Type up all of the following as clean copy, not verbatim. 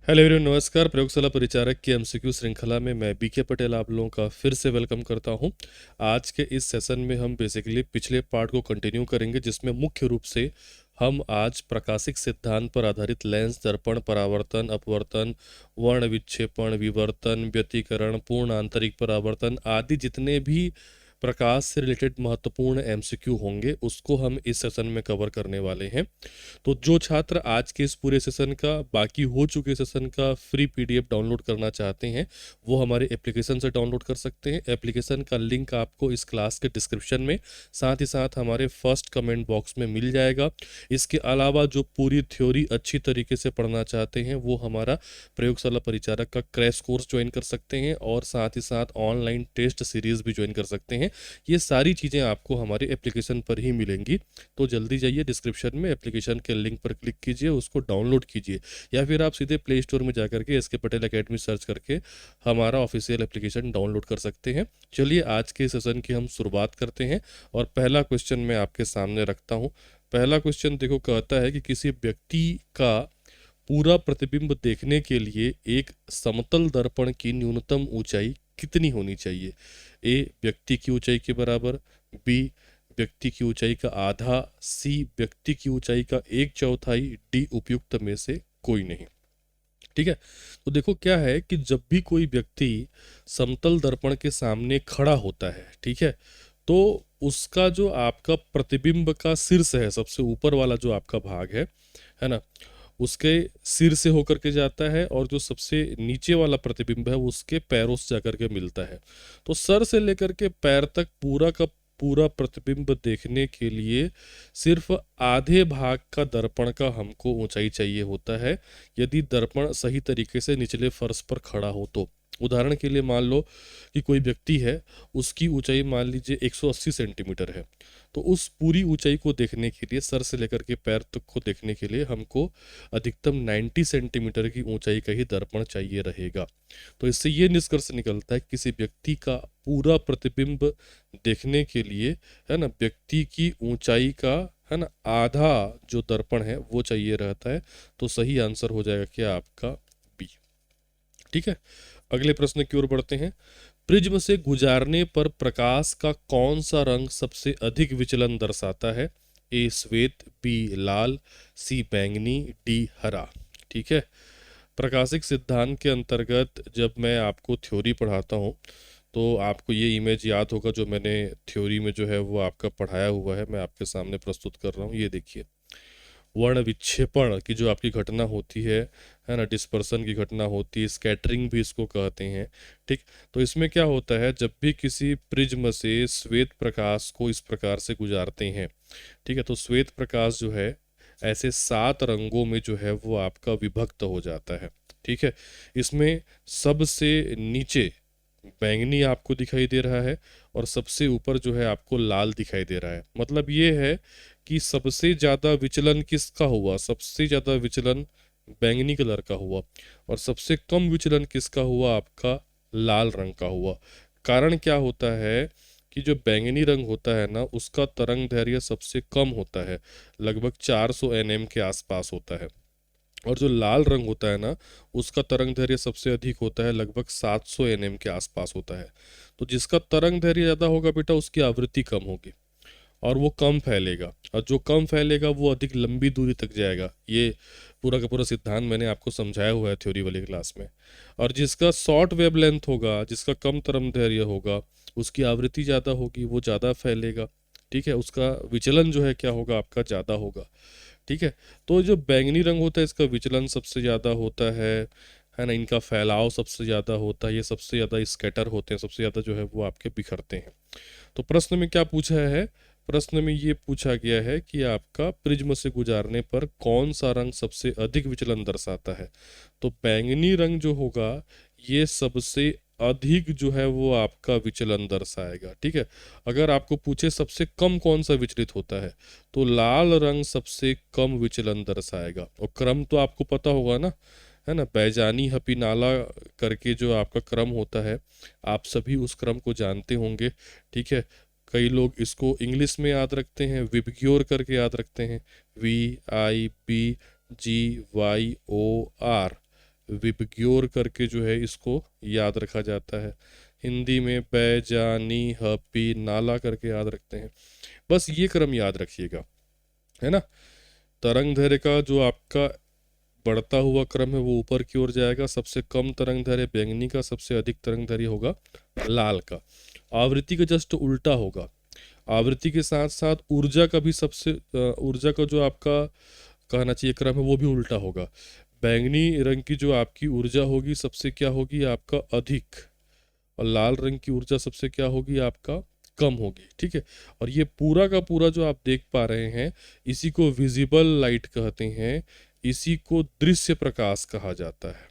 Hello everyone, नमस्कार। प्रयोगशाला परिचारक की एमसीक्यू श्रृंखला में मैं बीके पटेल आप लोगों का फिर से वेलकम करता हूं। आज के इस सेशन में हम बेसिकली पिछले पार्ट को कंटिन्यू करेंगे, जिसमें मुख्य रूप से हम आज प्रकाशिक सिद्धांत पर आधारित लेंस, दर्पण, परावर्तन, अपवर्तन, वर्ण विक्षेपण, विवर्तन, व्यतिकरण, पूर्ण आंतरिक परावर्तन आदि जितने भी प्रकाश से रिलेटेड महत्वपूर्ण एमसीक्यू होंगे उसको हम इस सेशन में कवर करने वाले हैं। तो जो छात्र आज के इस पूरे सेशन का, बाकी हो चुके सेशन का फ्री पीडीएफ डाउनलोड करना चाहते हैं वो हमारे एप्लीकेशन से डाउनलोड कर सकते हैं। एप्लीकेशन का लिंक आपको इस क्लास के डिस्क्रिप्शन में, साथ ही साथ हमारे फर्स्ट कमेंट बॉक्स में मिल जाएगा। इसके अलावा जो पूरी थ्योरी अच्छी तरीके से पढ़ना चाहते हैं वो हमारा प्रयोगशाला परिचारक का क्रैश कोर्स ज्वाइन कर सकते हैं और साथ ही साथ ऑनलाइन टेस्ट सीरीज भी ज्वाइन कर सकते हैं। ये सारी चीज़ें आपको हमारे एप्लीकेशन पर ही मिलेंगी। तो जल्दी जाइए, डिस्क्रिप्शन में एप्लीकेशन के लिंक पर क्लिक कीजिए, उसको डाउनलोड कीजिए, या फिर आप सीधे प्ले स्टोर में जाकर के एसके पटेल एकेडमी सर्च करके हमारा ऑफिशियल एप्लीकेशन डाउनलोड कर सकते हैं। चलिए आज के सेशन की हम शुरुआत करते हैं और पहला क्वेश्चन मैं आपके सामने रखता हूँ। पहला क्वेश्चन देखो, कहता है कि किसी व्यक्ति का पूरा प्रतिबिंब देखने के लिए एक समतल दर्पण की न्यूनतम ऊंचाई कितनी होनी चाहिए? ए व्यक्ति की ऊंचाई के बराबर, बी व्यक्ति की ऊंचाई का आधा, सी व्यक्ति की ऊंचाई का एक चौथाई, डी उपयुक्त में से कोई नहीं। ठीक है। तो देखो क्या है कि जब भी कोई व्यक्ति समतल दर्पण के सामने खड़ा होता है, ठीक है, तो उसका जो आपका प्रतिबिंब का शीर्ष है, सबसे ऊपर वाला जो आपका भाग है ना, उसके सिर से होकर के जाता है और जो सबसे नीचे वाला प्रतिबिंब है वो उसके पैरों से जाकर के मिलता है। तो सर से लेकर के पैर तक पूरा का पूरा प्रतिबिंब देखने के लिए सिर्फ आधे भाग का दर्पण का हमको ऊंचाई चाहिए होता है, यदि दर्पण सही तरीके से निचले फर्श पर खड़ा हो तो। उदाहरण के लिए मान लो कि कोई व्यक्ति है, उसकी ऊंचाई मान लीजिए 180 सेंटीमीटर है, तो उस पूरी ऊंचाई को देखने के लिए, सर से लेकर के पैर तक को देखने के लिए हमको अधिकतम 90 सेंटीमीटर की ऊंचाई का ही दर्पण चाहिए रहेगा। तो इससे ये निष्कर्ष निकलता है कि किसी व्यक्ति का पूरा प्रतिबिंब देखने के लिए, है ना, व्यक्ति की ऊंचाई का, है ना, आधा जो दर्पण है वो चाहिए रहता है। तो सही आंसर हो जाएगा क्या आपका? बी। ठीक है, अगले प्रश्न की ओर बढ़ते हैं। प्रिज्म से गुजारने पर प्रकाश का कौन सा रंग सबसे अधिक विचलन दर्शाता है? ए श्वेत, बी लाल, सी बैंगनी, डी हरा। ठीक है। प्रकाशिक सिद्धांत के अंतर्गत जब मैं आपको थ्योरी पढ़ाता हूँ तो आपको ये इमेज याद होगा, जो मैंने थ्योरी में जो है वो आपका पढ़ाया हुआ है, मैं आपके सामने प्रस्तुत कर रहा हूँ। ये देखिए, वर्ण विक्षेपण की जो आपकी घटना होती है ना, डिस्पर्सन की घटना होती है, स्कैटरिंग भी इसको कहते हैं। ठीक। तो इसमें क्या होता है, जब भी किसी प्रिज्म से श्वेत प्रकाश को इस प्रकार से गुजारते हैं, ठीक है, तो श्वेत प्रकाश जो है ऐसे 7 रंगों में जो है वो आपका विभक्त हो जाता है। ठीक है। इसमें सबसे नीचे बैंगनी आपको दिखाई दे रहा है और सबसे ऊपर जो है आपको लाल दिखाई दे रहा है। मतलब ये है कि सबसे ज़्यादा विचलन किसका हुआ? सबसे ज़्यादा विचलन बैंगनी कलर का हुआ और सबसे कम विचलन किसका हुआ? आपका लाल रंग का हुआ। कारण क्या होता है कि जो बैंगनी रंग होता है ना, उसका तरंग दैर्घ्य सबसे कम होता है, लगभग 400 nm के आसपास होता है। और जो लाल रंग होता है ना, उसका तरंग दैर्घ्य सबसे अधिक होता है, लगभग 700 nm के आसपास होता है। तो जिसका तरंग दैर्घ्य ज़्यादा होगा बेटा, उसकी आवृत्ति कम होगी और वो कम फैलेगा, और जो कम फैलेगा वो अधिक लंबी दूरी तक जाएगा। ये पूरा का पूरा सिद्धांत मैंने आपको समझाया हुआ है थ्योरी वाली क्लास में। और जिसका शॉर्ट वेवलेंथ होगा, जिसका कम तरंग दैर्घ्य होगा, उसकी आवृत्ति ज़्यादा होगी, वो ज़्यादा फैलेगा। ठीक है, उसका विचलन जो है क्या होगा? आपका ज़्यादा होगा। ठीक है। तो जो बैंगनी रंग होता है, इसका विचलन सबसे ज़्यादा होता है ना, इनका फैलाव सबसे ज़्यादा होता है, ये सबसे ज़्यादा स्कैटर होते हैं, सबसे ज़्यादा जो है वो आपके बिखरते हैं। तो प्रश्न में क्या पूछा है? प्रश्न में ये पूछा गया है कि आपका प्रिज्म से गुजारने पर कौन सा रंग सबसे अधिक विचलन दर्शाता है? तो बैंगनी रंग जो होगा ये सबसे अधिक जो है वो आपका विचलन दर्शाएगा। ठीक है। अगर आपको पूछे सबसे कम कौन सा विचलित होता है, तो लाल रंग सबसे कम विचलन दर्शाएगा। और क्रम तो आपको पता होगा ना, है ना, बैजानी हपीनाला करके जो आपका क्रम होता है, आप सभी उस क्रम को जानते होंगे। ठीक है। कई लोग इसको इंग्लिश में याद रखते हैं, विबग्योर करके याद रखते हैं, VIBGYOR, विबग्योर करके जो है इसको याद रखा जाता है। हिंदी में बैजानी हपी नाला करके याद रखते हैं। बस ये क्रम याद रखिएगा, है ना। तरंग दैर्घ्य का जो आपका बढ़ता हुआ क्रम है वो ऊपर की ओर जाएगा। सबसे कम तरंग दैर्घ्य बैंगनी का, सबसे अधिक तरंग दैर्घ्य होगा लाल का। आवृत्ति का जस्ट उल्टा होगा। आवृत्ति के साथ साथ ऊर्जा का भी ऊर्जा का जो आपका कहना चाहिए क्रम है वो भी उल्टा होगा। बैंगनी रंग की जो आपकी ऊर्जा होगी सबसे क्या होगी आपका अधिक, और लाल रंग की ऊर्जा सबसे क्या होगी आपका कम होगी। ठीक है, और ये पूरा का पूरा जो आप देख पा रहे हैं इसी को विजिबल लाइट कहते हैं, इसी को दृश्य प्रकाश कहा जाता है।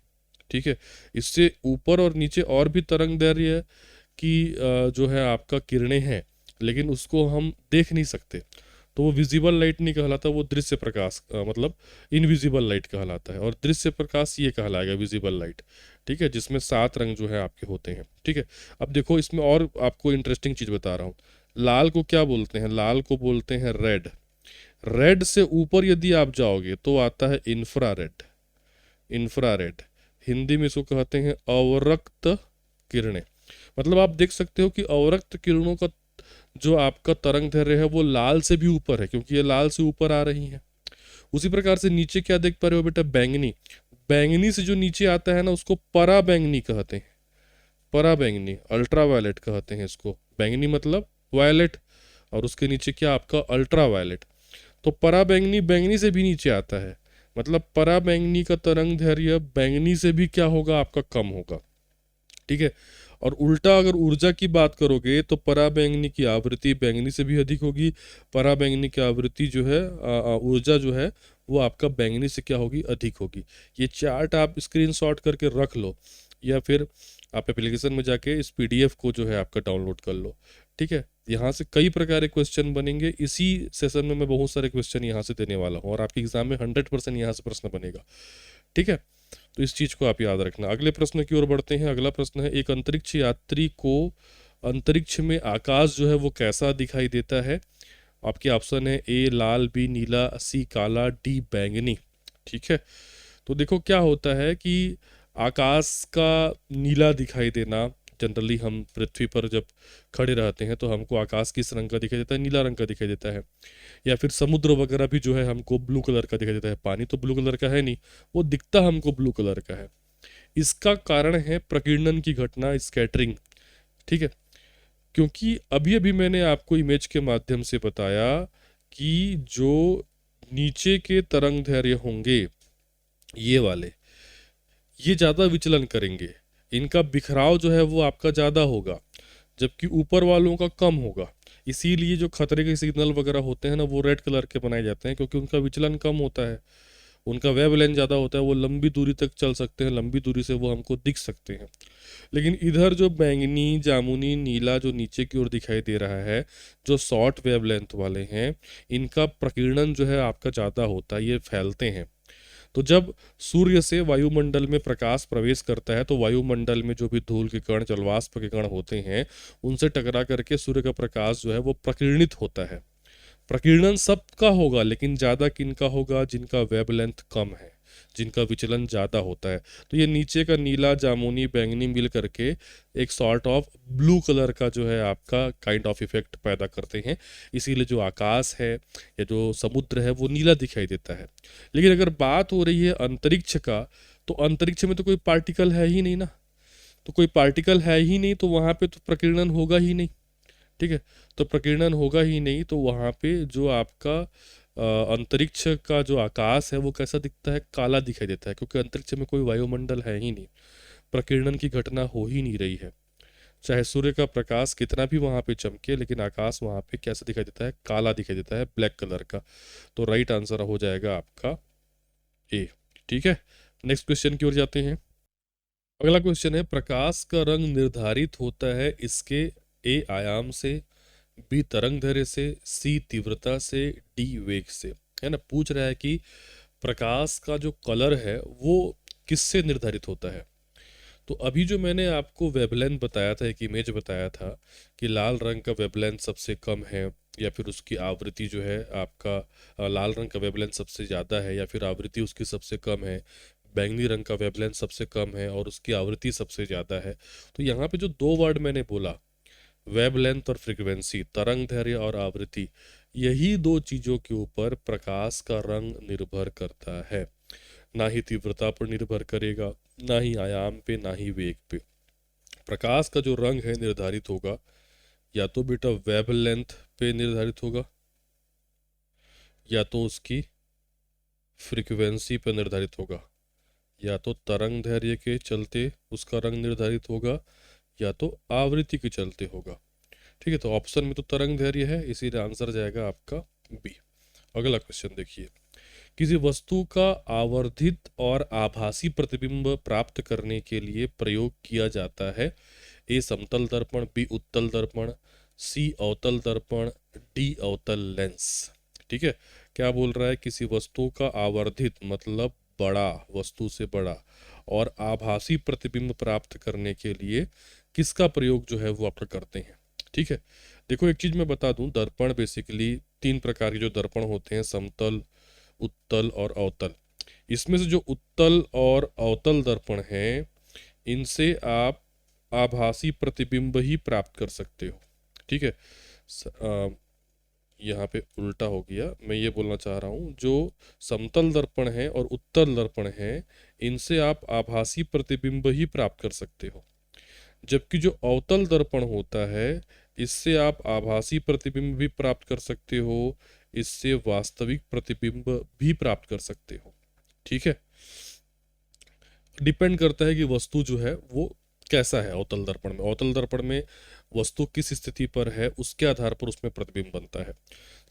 ठीक है, इससे ऊपर और नीचे और भी तरंग दैर्घ्य की जो है आपका किरणें हैं, लेकिन उसको हम देख नहीं सकते, तो वो विजिबल लाइट नहीं कहलाता, वो दृश्य प्रकाश मतलब इनविजिबल लाइट कहलाता है। और दृश्य प्रकाश ये कहलाएगा विजिबल लाइट। ठीक है, जिसमें 7 रंग जो है आपके होते हैं। ठीक है, अब देखो इसमें और आपको इंटरेस्टिंग चीज़ बता रहा हूँ। लाल को क्या बोलते हैं? लाल को बोलते हैं रेड। रेड से ऊपर यदि आप जाओगे तो आता है इंफ्रारेड। इंफ्रारेड हिंदी में इसको कहते हैं अवरक्त किरणें। मतलब आप देख सकते हो कि अवरक्त किरणों का जो आपका तरंग दैर्घ्य है वो लाल से भी ऊपर है, क्योंकि ये लाल से ऊपर आ रही है। उसी प्रकार से नीचे क्या देख पा रहे हो बेटा? बैंगनी। बैंगनी से जो नीचे आता है ना उसको परा बैंगनी कहते हैं। परा बैंगनी, अल्ट्रा वायलेट कहते हैं इसको। बैंगनी मतलब वायलेट, और उसके नीचे क्या आपका अल्ट्रा वायलेट। तो परा बैंगनी बैंगनी से भी नीचे आता है, मतलब परा बैंगनी का तरंग दैर्घ्य बैंगनी से भी क्या होगा आपका कम होगा। ठीक है, और उल्टा अगर ऊर्जा की बात करोगे तो पराबैंगनी की आवृत्ति बैंगनी से भी अधिक होगी। पराबैंगनी की आवृत्ति जो है ऊर्जा जो है वो आपका बैंगनी से क्या होगी? अधिक होगी। ये चार्ट आप स्क्रीनशॉट करके रख लो, या फिर आप एप्लीकेशन में जाके इस पीडीएफ को जो है आपका डाउनलोड कर लो। ठीक है, यहाँ से कई प्रकार के क्वेश्चन बनेंगे। इसी सेशन में मैं बहुत सारे क्वेश्चन यहाँ से देने वाला हूँ, और आपके एग्जाम में 100% यहाँ से प्रश्न बनेगा। ठीक है, तो इस चीज को आप याद रखना। अगले प्रश्न की ओर बढ़ते हैं। अगला प्रश्न है, एक अंतरिक्ष यात्री को अंतरिक्ष में आकाश जो है वो कैसा दिखाई देता है? आपके ऑप्शन है ए लाल, बी नीला, सी काला, डी बैंगनी। ठीक है, तो देखो क्या होता है कि आकाश का नीला दिखाई देना, जनरली हम पृथ्वी पर जब खड़े रहते हैं तो हमको आकाश किस रंग का दिखाई देता है? नीला रंग का दिखाई देता है। या फिर समुद्र वगैरह भी जो है हमको ब्लू कलर का दिखाई देता है। पानी तो ब्लू कलर का है नहीं, वो दिखता हमको ब्लू कलर का है। इसका कारण है प्रकीर्णन की घटना, स्कैटरिंग। ठीक है, क्योंकि अभी अभी मैंने आपको इमेज के माध्यम से बताया कि जो नीचे के तरंग दैर्घ्य होंगे ये वाले, ये ज़्यादा विचलन करेंगे, इनका बिखराव जो है वो आपका ज़्यादा होगा, जबकि ऊपर वालों का कम होगा। इसीलिए जो खतरे के सिग्नल वगैरह होते हैं ना वो रेड कलर के बनाए जाते हैं, क्योंकि उनका विचलन कम होता है, उनका वेवलेंथ ज़्यादा होता है, वो लंबी दूरी तक चल सकते हैं, लंबी दूरी से वो हमको दिख सकते हैं। लेकिन इधर जो बैंगनी, जामुनी, नीला जो नीचे की ओर दिखाई दे रहा है, जो शॉर्ट वेवलेंथ वाले हैं, इनका प्रकीर्णन जो है आपका ज़्यादा होता है, ये फैलते हैं। तो जब सूर्य से वायुमंडल में प्रकाश प्रवेश करता है तो वायुमंडल में जो भी धूल के कण, जलवाष्प के कण होते हैं, उनसे टकरा करके सूर्य का प्रकाश जो है वो प्रकीर्णित होता है। प्रकीर्णन सबका होगा, लेकिन ज़्यादा किनका होगा? जिनका वेवलेंथ कम है, जिनका विचलन ज़्यादा होता है। तो ये नीचे का नीला, जामुनी, बैंगनी मिल करके एक सॉर्ट ऑफ ब्लू कलर का जो है आपका काइंड ऑफ इफेक्ट पैदा करते हैं। इसीलिए जो आकाश है या जो समुद्र है वो नीला दिखाई देता है। लेकिन अगर बात हो रही है अंतरिक्ष का, तो अंतरिक्ष में तो कोई पार्टिकल है ही नहीं ना। तो कोई पार्टिकल है ही नहीं, तो वहाँ पे तो प्रकीर्णन होगा ही नहीं। ठीक है, तो प्रकीर्णन होगा ही नहीं, तो वहाँ पे जो आपका अंतरिक्ष का जो आकाश है वो कैसा दिखता है? काला दिखाई देता है, क्योंकि अंतरिक्ष में कोई वायुमंडल है ही नहीं, प्रकीर्णन की घटना हो ही नहीं रही है। चाहे सूर्य का प्रकाश कितना भी वहाँ पे चमके, लेकिन आकाश वहाँ पे कैसा दिखाई देता है? काला दिखाई देता है, ब्लैक कलर का। तो राइट आंसर हो जाएगा आपका ए। ठीक है, नेक्स्ट क्वेश्चन की ओर जाते हैं। अगला क्वेश्चन है, प्रकाश का रंग निर्धारित होता है इसके ए आयाम से, बी तरंग दैर्घ्य से, सी तीव्रता से, डी वेग से। है ना, पूछ रहा है कि प्रकाश का जो कलर है वो किससे निर्धारित होता है। तो अभी जो मैंने आपको वेवलेंथ बताया था, एक इमेज बताया था कि लाल रंग का वेवलेंथ सबसे कम है, या फिर उसकी आवृत्ति जो है आपका लाल रंग का वेवलेंथ सबसे ज़्यादा है, या फिर आवृत्ति उसकी सबसे कम है। बैंगनी रंग का वेवलेंथ सबसे कम है और उसकी आवृत्ति सबसे ज़्यादा है। तो यहाँ पे जो दो वर्ड मैंने बोला, वेवलेंथ और फ्रीक्वेंसी, तरंग दैर्घ्य और आवृत्ति, यही दो चीज़ों के ऊपर प्रकाश का रंग निर्भर करता है। ना ही तीव्रता पर निर्भर करेगा, ना ही आयाम पे, ना ही वेग पे। प्रकाश का जो रंग है निर्धारित होगा या तो बेटा वेवलेंथ पे निर्धारित होगा, या तो उसकी फ्रीक्वेंसी पे निर्धारित होगा, या तो तरंग दैर्घ्य के चलते उसका रंग निर्धारित होगा, या तो आवृत्ति के चलते होगा। ठीक है, तो ऑप्शन में तो तरंग दैर्घ्य है, इसीलिए आंसर जाएगा आपका बी। अगला क्वेश्चन देखिए, किसी वस्तु का आवर्धित और आभासी प्रतिबिंब प्राप्त करने के लिए प्रयोग किया जाता है। ए समतल दर्पण, बी उत्तल दर्पण, सी अवतल दर्पण, डी अवतल लेंस। ठीक है, क्या बोल रहा है, किसी वस्तु का आवर्धित मतलब बड़ा, वस्तु से बड़ा, और आभासी प्रतिबिंब प्राप्त करने के लिए किसका प्रयोग जो है वो आप करते हैं। ठीक है, देखो एक चीज मैं बता दूं, दर्पण बेसिकली तीन प्रकार के जो दर्पण होते हैं, समतल, उत्तल और अवतल। इसमें से जो उत्तल और अवतल दर्पण हैं, इनसे आप आभासी प्रतिबिंब ही प्राप्त कर सकते हो। ठीक है, यहाँ पे उल्टा हो गया, मैं ये बोलना चाह रहा हूँ, जो समतल दर्पण है और उत्तल दर्पण है, इनसे आप आभासी प्रतिबिंब ही प्राप्त कर सकते हो। जबकि जो अवतल दर्पण होता है, इससे आप आभासी प्रतिबिंब भी प्राप्त कर सकते हो, इससे वास्तविक प्रतिबिंब भी प्राप्त कर सकते हो। ठीक है, डिपेंड करता है कि वस्तु जो है वो कैसा है। अवतल दर्पण में, अवतल दर्पण में वस्तु किस स्थिति पर है उसके आधार पर उसमें प्रतिबिंब बनता है।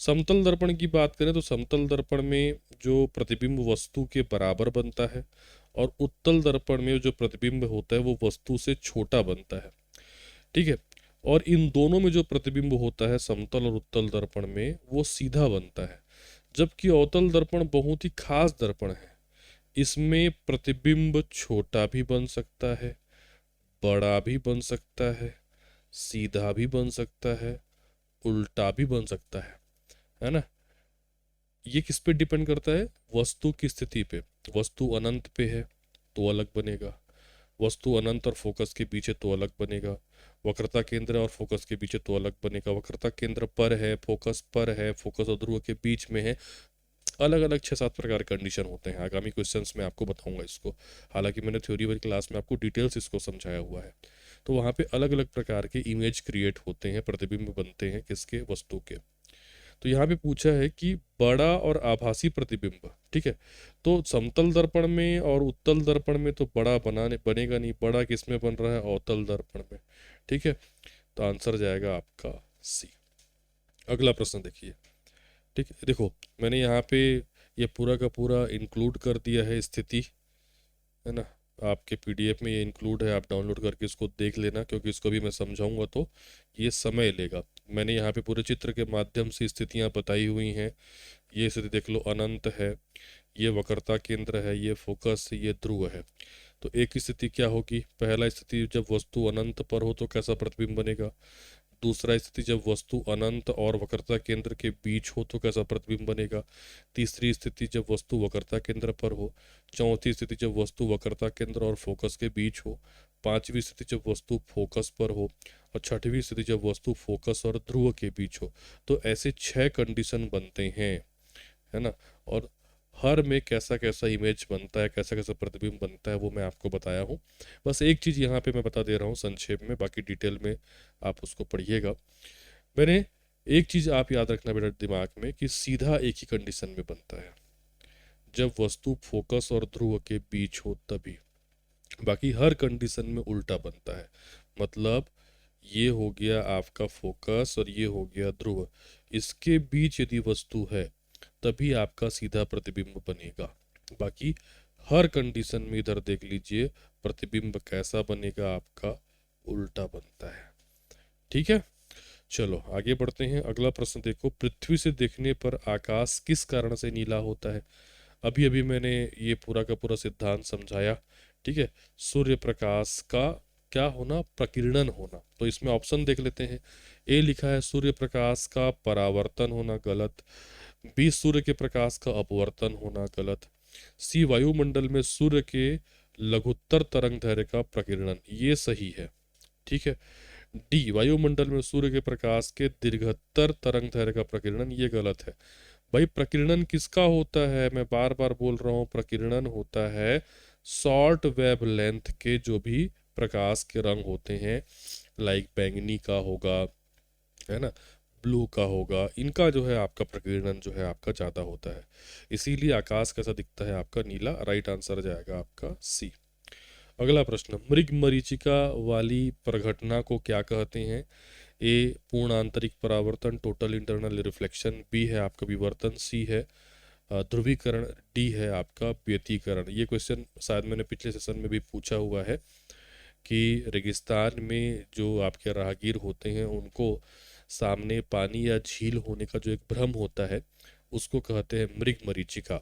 समतल दर्पण की बात करें तो समतल दर्पण में जो प्रतिबिंब वस्तु के बराबर बनता है, और उत्तल दर्पण में जो प्रतिबिंब होता है वो वस्तु से छोटा बनता है। ठीक है, और इन दोनों में जो प्रतिबिंब होता है समतल और उत्तल दर्पण में, वो सीधा बनता है। जबकि अवतल दर्पण बहुत ही खास दर्पण है, इसमें प्रतिबिंब छोटा भी बन सकता है, बड़ा भी बन सकता है, सीधा भी बन सकता है, उल्टा भी बन सकता है ना। ये किस पे डिपेंड करता है, वस्तु की स्थिति पे। वस्तु अनंत पे है तो अलग बनेगा, वस्तु अनंत और फोकस के बीच है तो अलग बनेगा, वक्रता केंद्र और फोकस के बीच है तो अलग बनेगा, वक्रता केंद्र पर है, फोकस पर है, फोकस और ध्रुव के बीच में है। अलग अलग 6-7 प्रकार के कंडीशन होते हैं। आगामी क्वेश्चंस में आपको बताऊंगा इसको, हालांकि मैंने थ्योरी वाली क्लास में आपको डिटेल्स इसको समझाया हुआ है। तो वहाँ पे अलग अलग प्रकार के इमेज क्रिएट होते हैं, प्रतिबिंब बनते हैं किसके, वस्तु के। तो यहाँ पे पूछा है कि बड़ा और आभासी प्रतिबिंब। ठीक है, तो समतल दर्पण में और उत्तल दर्पण में तो बड़ा बनेगा नहीं, बड़ा किस में बन रहा है, अवतल दर्पण में। ठीक है, तो आंसर जाएगा आपका सी। अगला प्रश्न देखिए। ठीक है, देखो मैंने यहाँ पे ये पूरा का पूरा इंक्लूड कर दिया है स्थिति, है ना। आपके पीडीएफ में ये इंक्लूड है, आप डाउनलोड करके इसको देख लेना, क्योंकि इसको भी मैं समझाऊंगा तो ये समय लेगा। मैंने यहाँ पे पूरे चित्र के माध्यम से स्थितियाँ बताई हुई हैं। ये स्थिति देख लो, अनंत है, ये वक्रता केंद्र है, ये फोकस, ये ध्रुव है। तो एक स्थिति क्या होगी, पहला स्थिति जब वस्तु अनंत पर हो तो कैसा प्रतिबिंब बनेगा, दूसरा स्थिति जब वस्तु अनंत और वक्रता केंद्र के बीच हो तो कैसा प्रतिबिंब बनेगा, तीसरी स्थिति जब वस्तु वक्रता केंद्र पर हो, चौथी स्थिति जब वस्तु वक्रता केंद्र और फोकस के बीच हो, पांचवी स्थिति जब वस्तु फोकस पर हो, और छठवीं स्थिति जब वस्तु फोकस और ध्रुव के बीच हो। तो ऐसे 6 कंडीशन बनते हैं, है ना। और हर में कैसा कैसा इमेज बनता है, कैसा कैसा प्रतिबिंब बनता है, वो मैं आपको बताया हूँ। बस एक चीज़ यहाँ पे मैं बता दे रहा हूँ संक्षेप में, बाकी डिटेल में आप उसको पढ़िएगा। मैंने एक चीज़ आप याद रखना बेटा दिमाग में, कि सीधा एक ही कंडीशन में बनता है, जब वस्तु फोकस और ध्रुव के बीच हो तभी। बाकी हर कंडीशन में उल्टा बनता है। मतलब ये हो गया आपका फोकस और ये हो गया ध्रुव, इसके बीच यदि वस्तु है तभी आपका सीधा प्रतिबिंब बनेगा। बाकी हर कंडीशन में इधर देख लीजिए, प्रतिबिंब कैसा बनेगा, आपका उल्टा बनता है। ठीक है, चलो आगे बढ़ते हैं। अगला प्रश्न देखो, पृथ्वी से देखने पर आकाश किस कारण से नीला होता है। अभी अभी मैंने ये पूरा का पूरा सिद्धांत समझाया। ठीक है, सूर्य प्रकाश का क्या होना, प्रकीर्णन होना। तो इसमें ऑप्शन देख लेते हैं। ए लिखा है सूर्य प्रकाश का परावर्तन होना, गलत। बी सूर्य के प्रकाश का अपवर्तन होना, गलत। सी वायुमंडल में सूर्य के लघुत्तर तरंग दैर्घ्य का प्रकीर्णन, ये सही है। ठीक है। डी वायुमंडल में सूर्य के प्रकाश के दीर्घतर तरंग दैर्घ्य का प्रकीर्णन, ये गलत है। भाई प्रकीर्णन किसका होता है, मैं बार बार बोल रहा हूँ, प्रकीर्णन होता है शॉर्ट वेव लेंथ के जो भी प्रकाश के रंग होते हैं, लाइक बैंगनी का होगा, है ना, ब्लू का होगा, इनका जो है आपका प्रकीर्णन जो है आपका ज़्यादा होता है। इसीलिए आकाश कैसा दिखता है आपका, नीला। राइट आंसर जाएगा आपका सी। अगला प्रश्न, मृग मरीचिका वाली प्रघटना को क्या कहते हैं? ए पूर्ण आंतरिक परावर्तन, टोटल इंटरनल रिफ्लेक्शन। बी है आपका विवर्तन। सी है ध्रुवीकरण। डी है आपका व्यतिकरण। ये क्वेश्चन शायद मैंने पिछले सेशन में भी पूछा हुआ है कि रेगिस्तान में जो आपके राहगीर होते हैं उनको सामने पानी या झील होने का जो एक भ्रम होता है उसको कहते हैं मृग मरीचिका।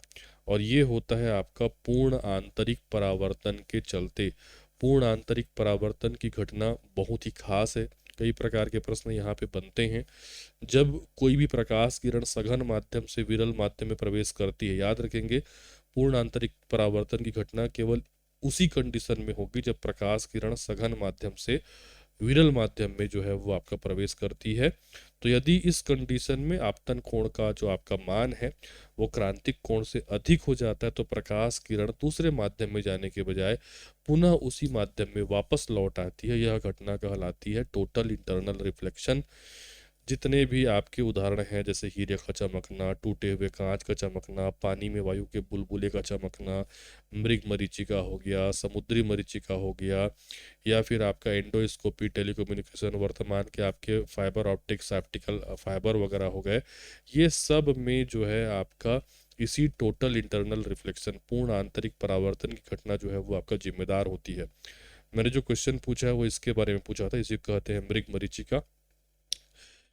और ये होता है आपका पूर्ण आंतरिक परावर्तन के चलते। पूर्ण आंतरिक परावर्तन की घटना बहुत ही खास है। कई प्रकार के प्रश्न यहाँ पे बनते हैं। जब कोई भी प्रकाश किरण सघन माध्यम से विरल माध्यम में प्रवेश करती है, याद रखेंगे पूर्ण आंतरिक परावर्तन की घटना केवल उसी कंडीशन में होगी जब प्रकाश किरण सघन माध्यम से विरल माध्यम में जो है वो आपका प्रवेश करती है। तो यदि इस कंडीशन में आपतन कोण का जो आपका मान है वो क्रांतिक कोण से अधिक हो जाता है तो प्रकाश किरण दूसरे माध्यम में जाने के बजाय पुनः उसी माध्यम में वापस लौट आती है। यह घटना कहलाती है टोटल इंटरनल रिफ्लेक्शन। जितने भी आपके उदाहरण हैं जैसे हीरे का चमकना, टूटे हुए कांच का चमकना, पानी में वायु के बुलबुले का चमकना, मृग मरीचिका हो गया, समुद्री मरीचिका हो गया, या फिर आपका एंडोस्कोपी, टेलीकम्युनिकेशन, वर्तमान के आपके फाइबर ऑप्टिक्स, ऑप्टिकल फाइबर वगैरह हो गए, ये सब में जो है आपका इसी टोटल इंटरनल रिफ्लेक्शन, पूर्ण आंतरिक परावर्तन की घटना जो है वो आपका जिम्मेदार होती है। मैंने जो क्वेश्चन पूछा है वो इसके बारे में पूछा था, इसे कहते हैं मृग मरीचिका।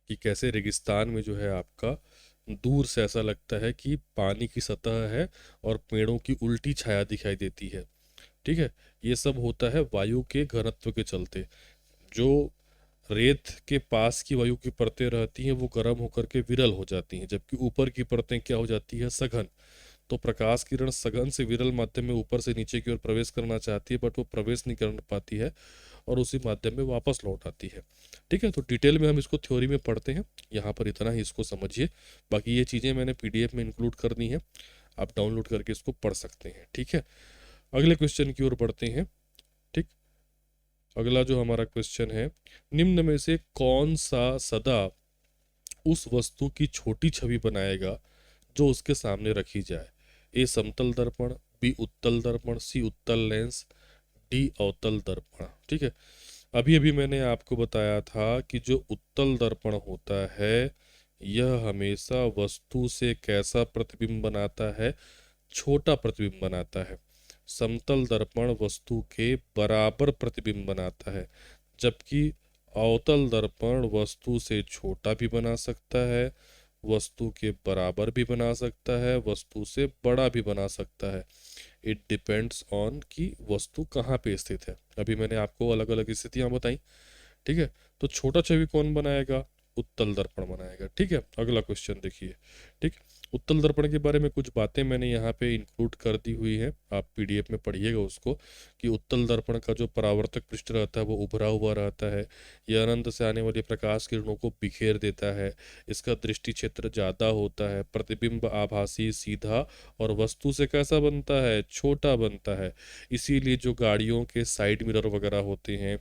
कि कैसे रेगिस्तान में जो है आपका दूर से ऐसा लगता है कि पानी की सतह है और पेड़ों की उल्टी छाया दिखाई देती है। ठीक है। ये सब होता है वायु के घनत्व के चलते। जो रेत के पास की वायु की परतें रहती हैं वो गर्म होकर के विरल हो जाती हैं, जबकि ऊपर की परतें क्या हो जाती है, सघन। तो प्रकाश किरण सघन से विरल माध्यम में ऊपर से नीचे की ओर प्रवेश करना चाहती है, बट वो प्रवेश नहीं कर पाती है और उसी माध्यम में वापस लौट आती है। ठीक है। तो डिटेल में हम इसको थ्योरी में पढ़ते हैं, यहाँ पर इतना ही इसको समझिए। बाकी ये चीज़ें मैंने पीडीएफ में इंक्लूड कर दी हैं, आप डाउनलोड करके इसको पढ़ सकते हैं। ठीक है। अगले क्वेश्चन की ओर बढ़ते हैं। ठीक। अगला जो हमारा क्वेश्चन है, निम्न में से कौन सा सदा उस वस्तु की छोटी छवि बनाएगा जो उसके सामने रखी जाए? ए समतल दर्पण, बी उत्तल दर्पण, सी उत्तल लेंस, डी अवतल दर्पण। ठीक है। अभी अभी मैंने आपको बताया था कि जो उत्तल दर्पण होता है यह हमेशा वस्तु से कैसा प्रतिबिंब बनाता है, छोटा प्रतिबिंब बनाता है। समतल दर्पण वस्तु के बराबर प्रतिबिंब बनाता है, जबकि अवतल दर्पण वस्तु से छोटा भी बना सकता है, वस्तु के बराबर भी बना सकता है, वस्तु से बड़ा भी बना सकता है। इट डिपेंड्स ऑन कि वस्तु कहाँ पे स्थित है। अभी मैंने आपको अलग अलग स्थितियां बताई। ठीक है। तो छोटा छवि कौन बनाएगा? उत्तल दर्पण बनाएगा। ठीक है। अगला क्वेश्चन देखिए। ठीक। उत्तल दर्पण के बारे में कुछ बातें मैंने यहाँ पे इंक्लूड कर दी हुई है, आप पीडीएफ में पढ़िएगा उसको। कि उत्तल दर्पण का जो परावर्तक पृष्ठ रहता है वो उभरा हुआ रहता है, यह अनंत से आने वाली प्रकाश किरणों को बिखेर देता है, इसका दृष्टि क्षेत्र ज़्यादा होता है, प्रतिबिंब आभासी, सीधा और वस्तु से कैसा बनता है, छोटा बनता है। इसीलिए जो गाड़ियों के साइड मिरर वगैरह होते हैं,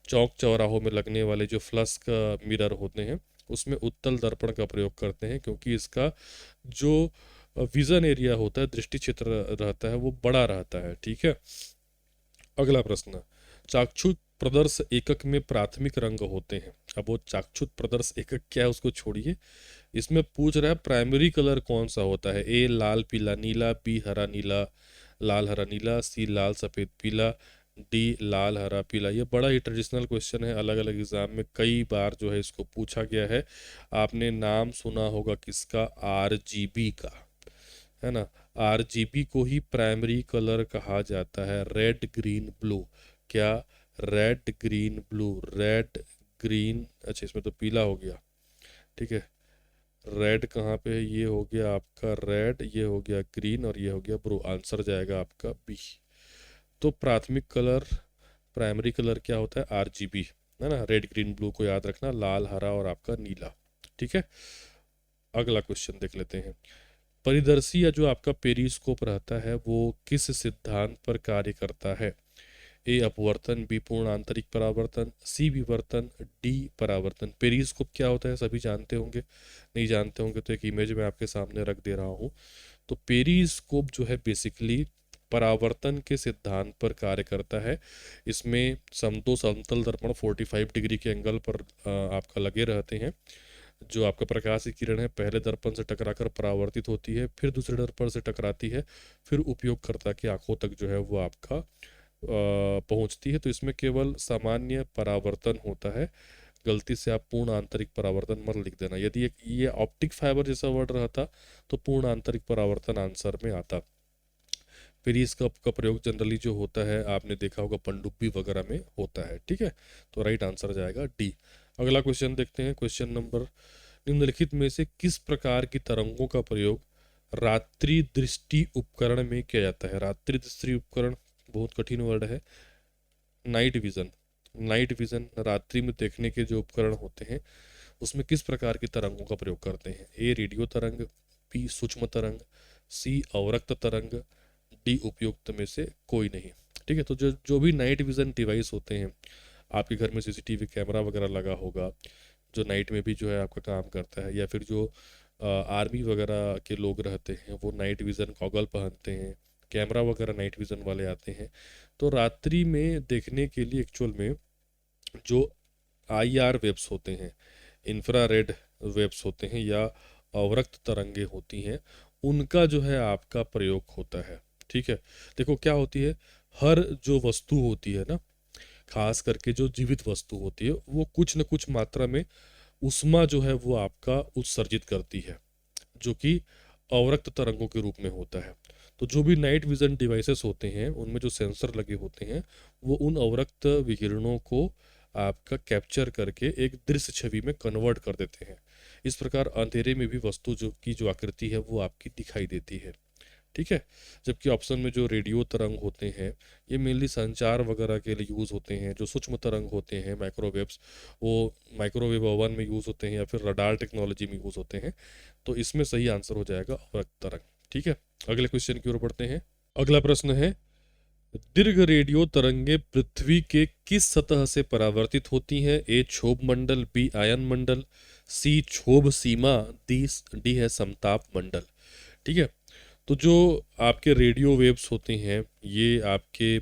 चौक चौराहों में लगने वाले जो फ्लश का मिरर होते हैं उसमें उत्तल दर्पण का प्रयोग करते हैं, क्योंकि इसका जो विजन एरिया होता है, दृष्टि क्षेत्र रहता है, वो बड़ा रहता है। ठीक है। अगला प्रश्न, चाक्षुष प्रदर्श एकक में प्राथमिक रंग होते हैं। अब वो चाक्षुष प्रदर्श एकक क्या है उसको छोड़िए, इसमें पूछ रहा है प्राइमरी कलर कौन सा होता है। ए लाल पीला नीला, बी हरा नीला, लाल हरा नीला, सी लाल सफ़ेद पीला, डी लाल हरा पीला। ये बड़ा ही ट्रेडिशनल क्वेश्चन है, अलग अलग एग्जाम में कई बार जो है इसको पूछा गया है। आपने नाम सुना होगा किसका, आरजीबी का, है ना। आरजीबी को ही प्राइमरी कलर कहा जाता है, रेड ग्रीन ब्लू। क्या? Red green blue, red green, अच्छा इसमें तो पीला हो गया। ठीक है। रेड कहाँ पे है, ये हो गया आपका रेड, ये हो गया ग्रीन और ये हो गया ब्लू। आंसर जाएगा आपका बी। तो प्राथमिक कलर, प्राइमरी कलर क्या होता है, आरजीबी, है ना, रेड ग्रीन ब्लू को याद रखना, लाल हरा और आपका नीला। ठीक है, अगला क्वेश्चन देख लेते हैं। परिदर्शी या जो आपका पेरिस्कोप रहता है वो किस सिद्धांत पर कार्य करता है? ए अपवर्तन, बी पूर्ण आंतरिक परावर्तन, सी विवर्तन, डी परावर्तन। पेरिस्कोप क्या होता है सभी जानते होंगे, नहीं जानते होंगे तो एक इमेज मैं आपके सामने रख दे रहा हूँ। तो पेरिस्कोप जो है बेसिकली परावर्तन के सिद्धांत पर कार्य करता है। इसमें दो समतल दर्पण 45 डिग्री के एंगल पर आपका लगे रहते हैं। जो आपका प्रकाश की किरण है पहले दर्पण से टकराकर परावर्तित होती है, फिर दूसरे दर्पण से टकराती है, फिर उपयोगकर्ता की आंखों तक जो है वो आपका पहुंचती है। तो इसमें केवल सामान्य परावर्तन होता है। गलती से आप पूर्ण आंतरिक परावर्तन मत लिख देना। यदि एक ये ऑप्टिक फाइबर जैसा वर्ड रहता तो पूर्ण आंतरिक परावर्तन आंसर में आता। फिर इसका का प्रयोग जनरली जो होता है आपने देखा होगा पनडुब्बी वगैरह में होता है। ठीक है, तो राइट आंसर जाएगा डी। अगला क्वेश्चन देखते हैं, क्वेश्चन नंबर, निम्नलिखित में से किस प्रकार की तरंगों का प्रयोग रात्रि दृष्टि उपकरण में किया जाता है? रात्रि दृष्टि उपकरण बहुत कठिन वर्ड है। नाइट विजन, नाइट विजन रात्रि में देखने के जो उपकरण होते हैं उसमें किस प्रकार की तरंगों का प्रयोग करते हैं? ए रेडियो तरंग, बी सूक्ष्म तरंग, सी अवरक्त तरंग, डी उपयुक्त में से कोई नहीं। ठीक है, तो जो जो भी नाइट विजन डिवाइस होते हैं, आपके घर में सीसीटीवी कैमरा वगैरह लगा होगा जो नाइट में भी जो है आपका काम करता है, या फिर जो आर्मी वगैरह के लोग रहते हैं वो नाइट विजन गॉगल पहनते हैं, कैमरा वगैरह नाइट विजन वाले आते हैं। तो रात्रि में देखने के लिए एक्चुअल में जो आईआर वेव्स होते हैं, इंफ्रारेड वेव्स होते हैं या अवरक्त तरंगे होती हैं, उनका जो है आपका प्रयोग होता है। ठीक है, देखो क्या होती है, हर जो वस्तु होती है ना, खास करके जो जीवित वस्तु होती है वो कुछ न कुछ मात्रा में उष्मा जो है वो आपका उत्सर्जित करती है, जो कि अवरक्त तरंगों के रूप में होता है। तो जो भी नाइट विजन डिवाइसेस होते हैं उनमें जो सेंसर लगे होते हैं वो उन अवरक्त विकिरणों को आपका कैप्चर करके एक दृश्य छवि में कन्वर्ट कर देते हैं। इस प्रकार अंधेरे में भी वस्तु जो की जो आकृति है वो आपकी दिखाई देती है। ठीक है, जबकि ऑप्शन में जो रेडियो तरंग होते हैं ये मेनली संचार वगैरह के लिए यूज़ होते हैं। जो सूक्ष्म तरंग होते हैं माइक्रोवेव्स, वो माइक्रोवेव ओवन में यूज़ होते हैं या फिर रडार टेक्नोलॉजी में यूज़ होते हैं। तो इसमें सही आंसर हो जाएगा अवरक्त तरंग। ठीक है, अगले क्वेश्चन की ओर बढ़ते हैं। अगला प्रश्न है, दीर्घ रेडियो तरंगे पृथ्वी के किस सतह से परावर्तित होती हैं? ए क्षोभ मंडल, बी आयन मंडल, सी क्षोभ सीमा, डी डी है समताप मंडल। ठीक है, तो जो आपके रेडियो वेव्स होते हैं ये आपके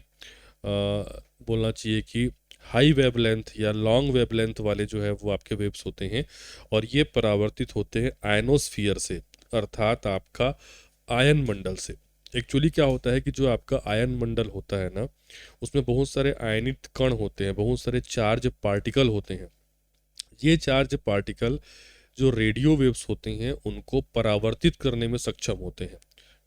बोलना चाहिए कि हाई वेवलेंथ या लॉन्ग वेवलेंथ वाले जो है वो आपके वेव्स होते हैं, और ये परावर्तित होते हैं आयनोस्फियर से, अर्थात आपका आयन मंडल से। एक्चुअली क्या होता है कि जो आपका आयन मंडल होता है ना, उसमें बहुत सारे आयनित कण होते हैं, बहुत सारे चार्ज पार्टिकल होते हैं। ये चार्ज पार्टिकल जो रेडियो वेव्स होते हैं उनको परावर्तित करने में सक्षम होते हैं।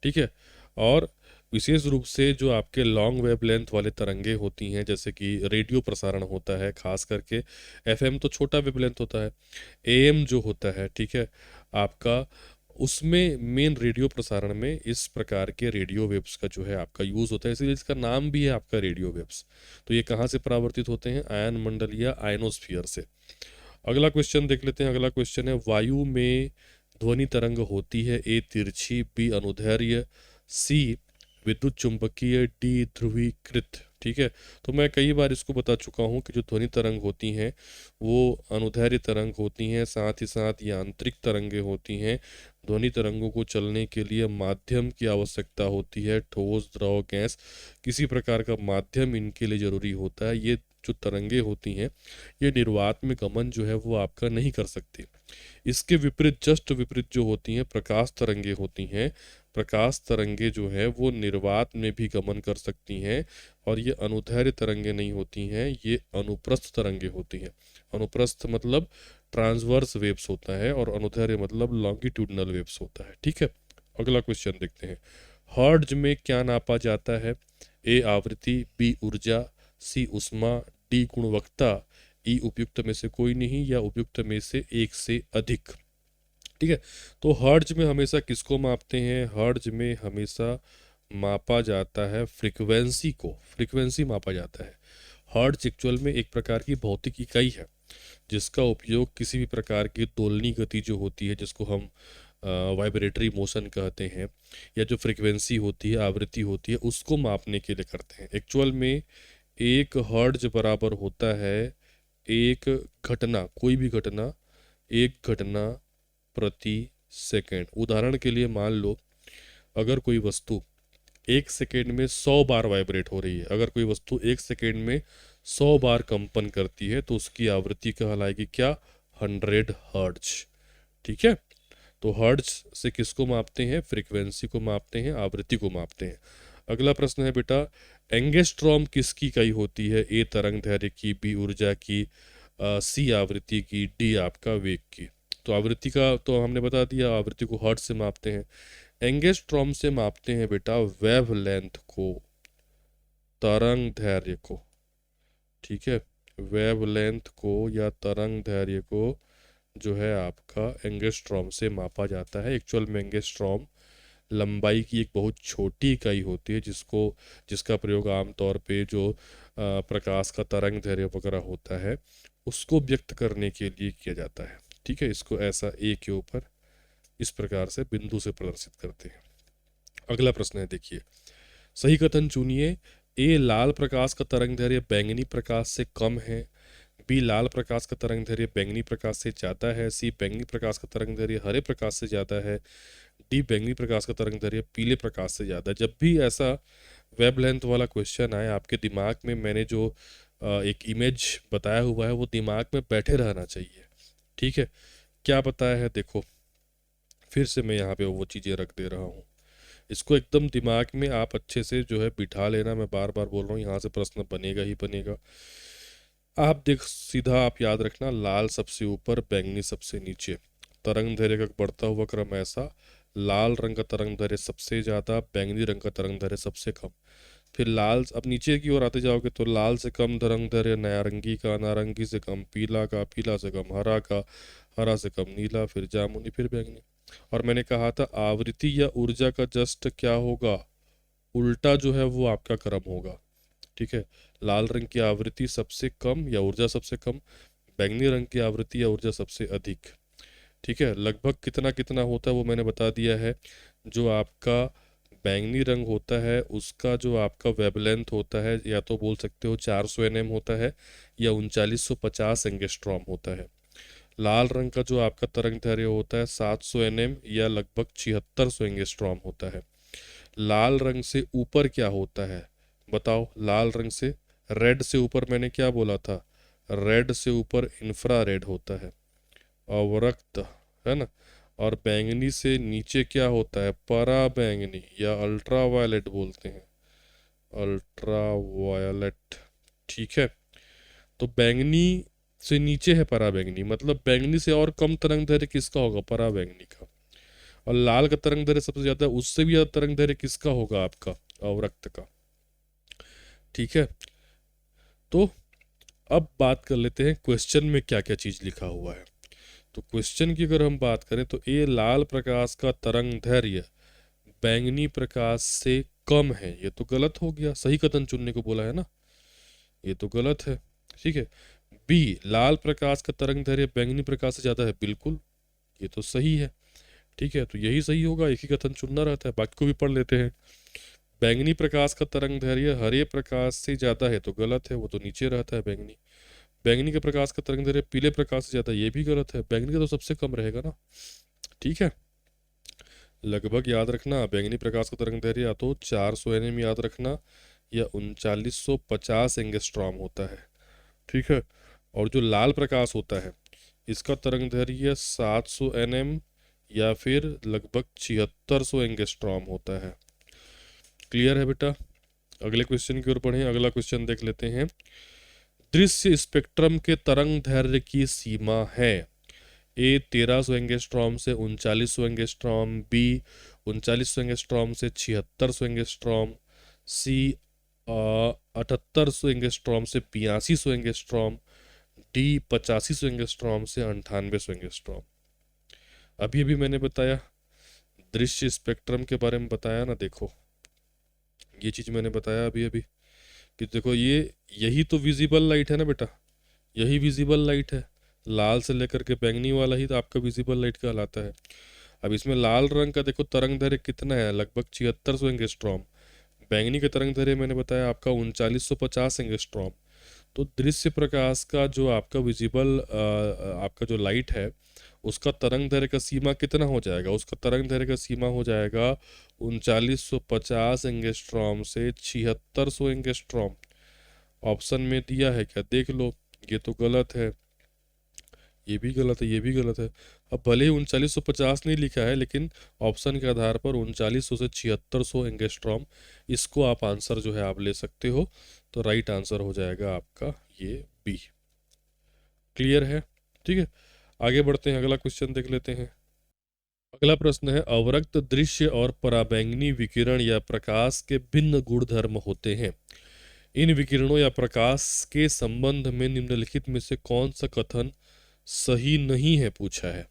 ठीक है, और विशेष रूप से जो आपके लॉन्ग वेवलेंथ वाले तरंगे होती हैं, जैसे कि रेडियो प्रसारण होता है, खास करके एफएम तो छोटा वेवलेंथ होता है, एएम जो होता है, ठीक है आपका, उसमें मेन रेडियो प्रसारण में इस प्रकार के रेडियो वेव्स का जो है आपका यूज़ होता है, इसलिए इसका नाम भी है आपका रेडियो वेव्स। तो ये कहाँ से परावर्तित होते हैं? आयन मंडल या आयनोस्फियर से। अगला क्वेश्चन देख लेते हैं। अगला क्वेश्चन है, वायु में ध्वनि तरंग होती है? ए तिरछी, बी अनुदैर्ध्य, सी विद्युत चुंबकीय, डी ध्रुवीकृत। ठीक है, तो मैं कई बार इसको बता चुका हूँ कि जो ध्वनि तरंग होती हैं वो अनुदैर्ध्य तरंग होती हैं, साथ ही साथ यांत्रिक तरंगे होती हैं। ध्वनि तरंगों को चलने के लिए माध्यम की आवश्यकता होती है, ठोस द्रव गैस, किसी प्रकार का माध्यम इनके लिए जरूरी होता है। ये जो तरंगे होती हैं ये निर्वात में गमन जो है वो आपका नहीं कर सकती। इसके विपरीत, जस्ट विपरीत जो होती हैं प्रकाश तरंगे होती हैं। प्रकाश तरंगे जो है वो निर्वात में भी गमन कर सकती हैं, और ये अनुदैर्ध्य तरंगे नहीं होती हैं, ये अनुप्रस्थ तरंगे होती हैं। अनुप्रस्थ मतलब ट्रांसवर्स वेव्स होता है, और अनुदैर्ध्य मतलब लॉन्गिट्यूडनल वेव्स होता है। ठीक है, अगला क्वेश्चन देखते हैं। हर्ट्ज में क्या नापा जाता है? ए आवृत्ति, बी ऊर्जा, सी उष्मा, डी गुणवत्ता, ई उपयुक्त में से कोई नहीं या उपयुक्त में से एक से अधिक। ठीक है। तो हर्ट्ज में हमेशा किसको मापते हैं? हर्ट्ज में हमेशा मापा जाता है फ्रीक्वेंसी को, फ्रीक्वेंसी मापा जाता है। हर्ट्ज एक्चुअल में एक प्रकार की भौतिक इकाई है जिसका उपयोग किसी भी प्रकार की दोलनी गति जो होती है, जिसको हम वाइब्रेटरी मोशन कहते हैं, या जो फ्रीक्वेंसी होती है, आवृत्ति होती है, उसको मापने के लिए करते हैं। एक्चुअल में एक हर्ट्ज बराबर होता है एक घटना, कोई भी घटना, एक घटना प्रति सेकंड। उदाहरण के लिए मान लो अगर कोई वस्तु एक सेकेंड में 100 बार वाइब्रेट हो रही है, अगर कोई वस्तु एक सेकेंड में 100 बार कंपन करती है तो उसकी आवृत्ति कहलाएगी क्या? 100 हर्ट्ज। ठीक है। तो हर्ट्ज से किसको मापते हैं? फ्रीक्वेंसी को मापते हैं, आवृत्ति को मापते हैं। अगला प्रश्न है बेटा, एंगस्ट्रॉम किसकी इकाई होती है? ए तरंग दैर्ध्य की, बी ऊर्जा की, सी आवृत्ति की, डी आपका वेग की। तो आवृत्ति का तो हमने बता दिया, आवृत्ति को हर्ट्ज से मापते हैं। एंगस्ट्रॉम से मापते हैं बेटा वेवलेंथ को, तरंग दैर्ध्य को। ठीक है, वेवलेंथ को या तरंग दैर्ध्य को जो है आपका एंगस्ट्रॉम से मापा जाता है। एक्चुअल में एंगस्ट्रॉम लंबाई की एक बहुत छोटी इकाई होती है जिसका प्रयोग आमतौर पे जो प्रकाश का तरंग दैर्ध्य वगैरह होता है उसको व्यक्त करने के लिए किया जाता है। ठीक है, इसको ऐसा ए के ऊपर इस प्रकार से बिंदु से प्रदर्शित करते हैं। अगला प्रश्न है, देखिए, सही कथन चुनिए। ए लाल प्रकाश का तरंग दैर्ध्य बैंगनी प्रकाश से कम है, बी लाल प्रकाश का तरंग दैर्ध्य बैंगनी प्रकाश से ज़्यादा है, सी बैंगनी प्रकाश का तरंग दैर्ध्य हरे प्रकाश से ज़्यादा है, डी बैंगनी प्रकाश का तरंग दैर्ध्य पीले प्रकाश से ज़्यादा है। जब भी ऐसा वेवलेंथ वाला क्वेश्चन आए, आपके दिमाग में मैंने जो एक इमेज बताया हुआ है वो दिमाग में बैठे रहना चाहिए। ठीक है, क्या बताया है देखो, फिर से मैं यहाँ पे वो चीज़ें रख दे रहा हूँ। इसको एकदम दिमाग में आप अच्छे से जो है बिठा लेना। मैं बार बार बोल रहा हूँ, यहाँ से प्रश्न बनेगा ही बनेगा। आप देख, सीधा आप याद रखना, लाल सबसे ऊपर, बैंगनी सबसे नीचे। तरंग दैर्ध्य का बढ़ता हुआ क्रम ऐसा, लाल रंग का तरंग दैर्ध्य सबसे ज़्यादा, बैंगनी रंग का तरंग दैर्ध्य सबसे कम। फिर लाल, अब नीचे की ओर आते जाओगे तो लाल से कम तरंग दैर्ध्य नारंगी का, नारंगी से कम पीला का, पीला से कम हरा का, हरा से कम नीला, फिर जामुनी, फिर बैंगनी। और मैंने कहा था आवृत्ति या ऊर्जा का जस्ट क्या होगा? उल्टा जो है वो आपका क्रम होगा। ठीक है, लाल रंग की आवृत्ति सबसे कम या ऊर्जा सबसे कम, बैंगनी रंग की आवृत्ति या ऊर्जा सबसे अधिक। ठीक है, लगभग कितना कितना होता है वो मैंने बता दिया है। जो आपका बैंगनी रंग होता है उसका जो आपका वेवलेंथ होता है, या तो बोल सकते हो 400 nm होता है या 3950 एंगस्ट्रॉम होता है। लाल रंग का जो आपका तरंग दैर्ध्य होता है 700 nm या लगभग 7600 एंगस्ट्रॉम होता है। लाल रंग से ऊपर क्या होता है बताओ? लाल रंग से, रेड से ऊपर मैंने क्या बोला था? रेड से ऊपर इंफ्रारेड होता है, अवरक्त, है ना। और बैंगनी से नीचे क्या होता है? परा बैंगनी या अल्ट्रा वायलेट बोलते हैं, अल्ट्रा वायलेट। ठीक है, तो बैंगनी से नीचे है परा बैंगनी, मतलब बैंगनी से और कम तरंग दैर्ध्य किसका होगा? परा बैंगनी का। और लाल का तरंग दैर्ध्य सबसे ज्यादा है, उससे भी ज्यादा तरंग दैर्ध्य किसका होगा? आपका अवरक्त का। ठीक है, तो अब बात कर लेते हैं क्वेश्चन में क्या क्या चीज लिखा हुआ है। तो क्वेश्चन की अगर हम बात करें तो ए लाल प्रकाश का तरंग दैर्ध्य बैंगनी प्रकाश से कम है, ये तो गलत हो गया, सही कथन चुनने को बोला है ना, ये तो गलत है। ठीक है, बी लाल प्रकाश का तरंग दैर्ध्य बैंगनी प्रकाश से ज्यादा है, बिल्कुल ये तो सही है। ठीक है, तो यही सही होगा, एक ही कथन चुनना रहता है, बाकी को भी पढ़ लेते हैं। बैंगनी प्रकाश का तरंग दैर्ध्य हरे प्रकाश से ज्यादा है, तो गलत है, वो तो नीचे रहता है बैंगनी। बैंगनी के प्रकाश का तरंग दैर्ध्य पीले प्रकाश से ज्यादा, ये भी गलत है, बैंगनी का तो सबसे कम रहेगा ना। ठीक है, लगभग याद रखना, बैंगनी प्रकाश का तरंग दैर्ध्य या तो 400 nm याद रखना या 3950 एंगस्ट्रॉम होता है। ठीक है, और जो लाल प्रकाश होता है इसका तरंग दैर्ध्य 700 nm या फिर लगभग 7600 एंगस्ट्रॉम होता है। क्लियर है बेटा? अगले क्वेश्चन की ओर बढ़ें। अगला क्वेश्चन देख लेते हैं। दृश्य स्पेक्ट्रम के तरंग दैर्ध्य की सीमा है। ए 1300 एंगस्ट्रॉम से 3900 एंगस्ट्रॉम, बी 3900 एंगस्ट्रॉम से 7600 एंगस्ट्रॉम, सी 7800 एंगस्ट्रॉम से 8200 एंगस्ट्रॉम, डी 8500 एंगस्ट्रॉम से 9800 एंगस्ट्रॉम। अभी अभी मैंने बताया, दृश्य स्पेक्ट्रम के बारे में बताया ना, देखो ये चीज़ मैंने बताया अभी अभी कि देखो ये, यही तो विजिबल लाइट है ना बेटा, यही विजिबल लाइट है। लाल से लेकर के बैंगनी वाला ही तो आपका विजिबल लाइट कहलाता है। अब इसमें लाल रंग का देखो तरंग दैर्घ्य कितना है, लगभग 7600 एंगस्ट्रॉम। बैंगनी का तरंग दैर्घ्य मैंने बताया आपका 3950 एंगस्ट्रॉम। तो दृश्य प्रकाश का जो आपका विजिबल आपका जो लाइट है, उसका तरंग दैर्घ्य का सीमा कितना हो जाएगा, उसका तरंग दैर्घ्य का सीमा हो जाएगा 3950 एंगस्ट्रॉम से 7600 एंगस्ट्रॉम। ऑप्शन में दिया है क्या, देख लो, ये तो गलत है, ये भी गलत है, ये भी गलत है। अब भले ही 3950 नहीं लिखा है, लेकिन ऑप्शन के आधार पर 3900 से 7600 एंगस्ट्रॉम, इसको आप आंसर जो है आप ले सकते हो। तो राइट आंसर हो जाएगा आपका ये बी। क्लियर है? ठीक है, आगे बढ़ते हैं, अगला क्वेश्चन देख लेते हैं। अगला प्रश्न है, अवरक्त दृश्य और पराबैंगनी विकिरण या प्रकाश के भिन्न गुणधर्म होते हैं। इन विकिरणों या प्रकाश के संबंध में निम्नलिखित में से कौन सा कथन सही नहीं है, पूछा है।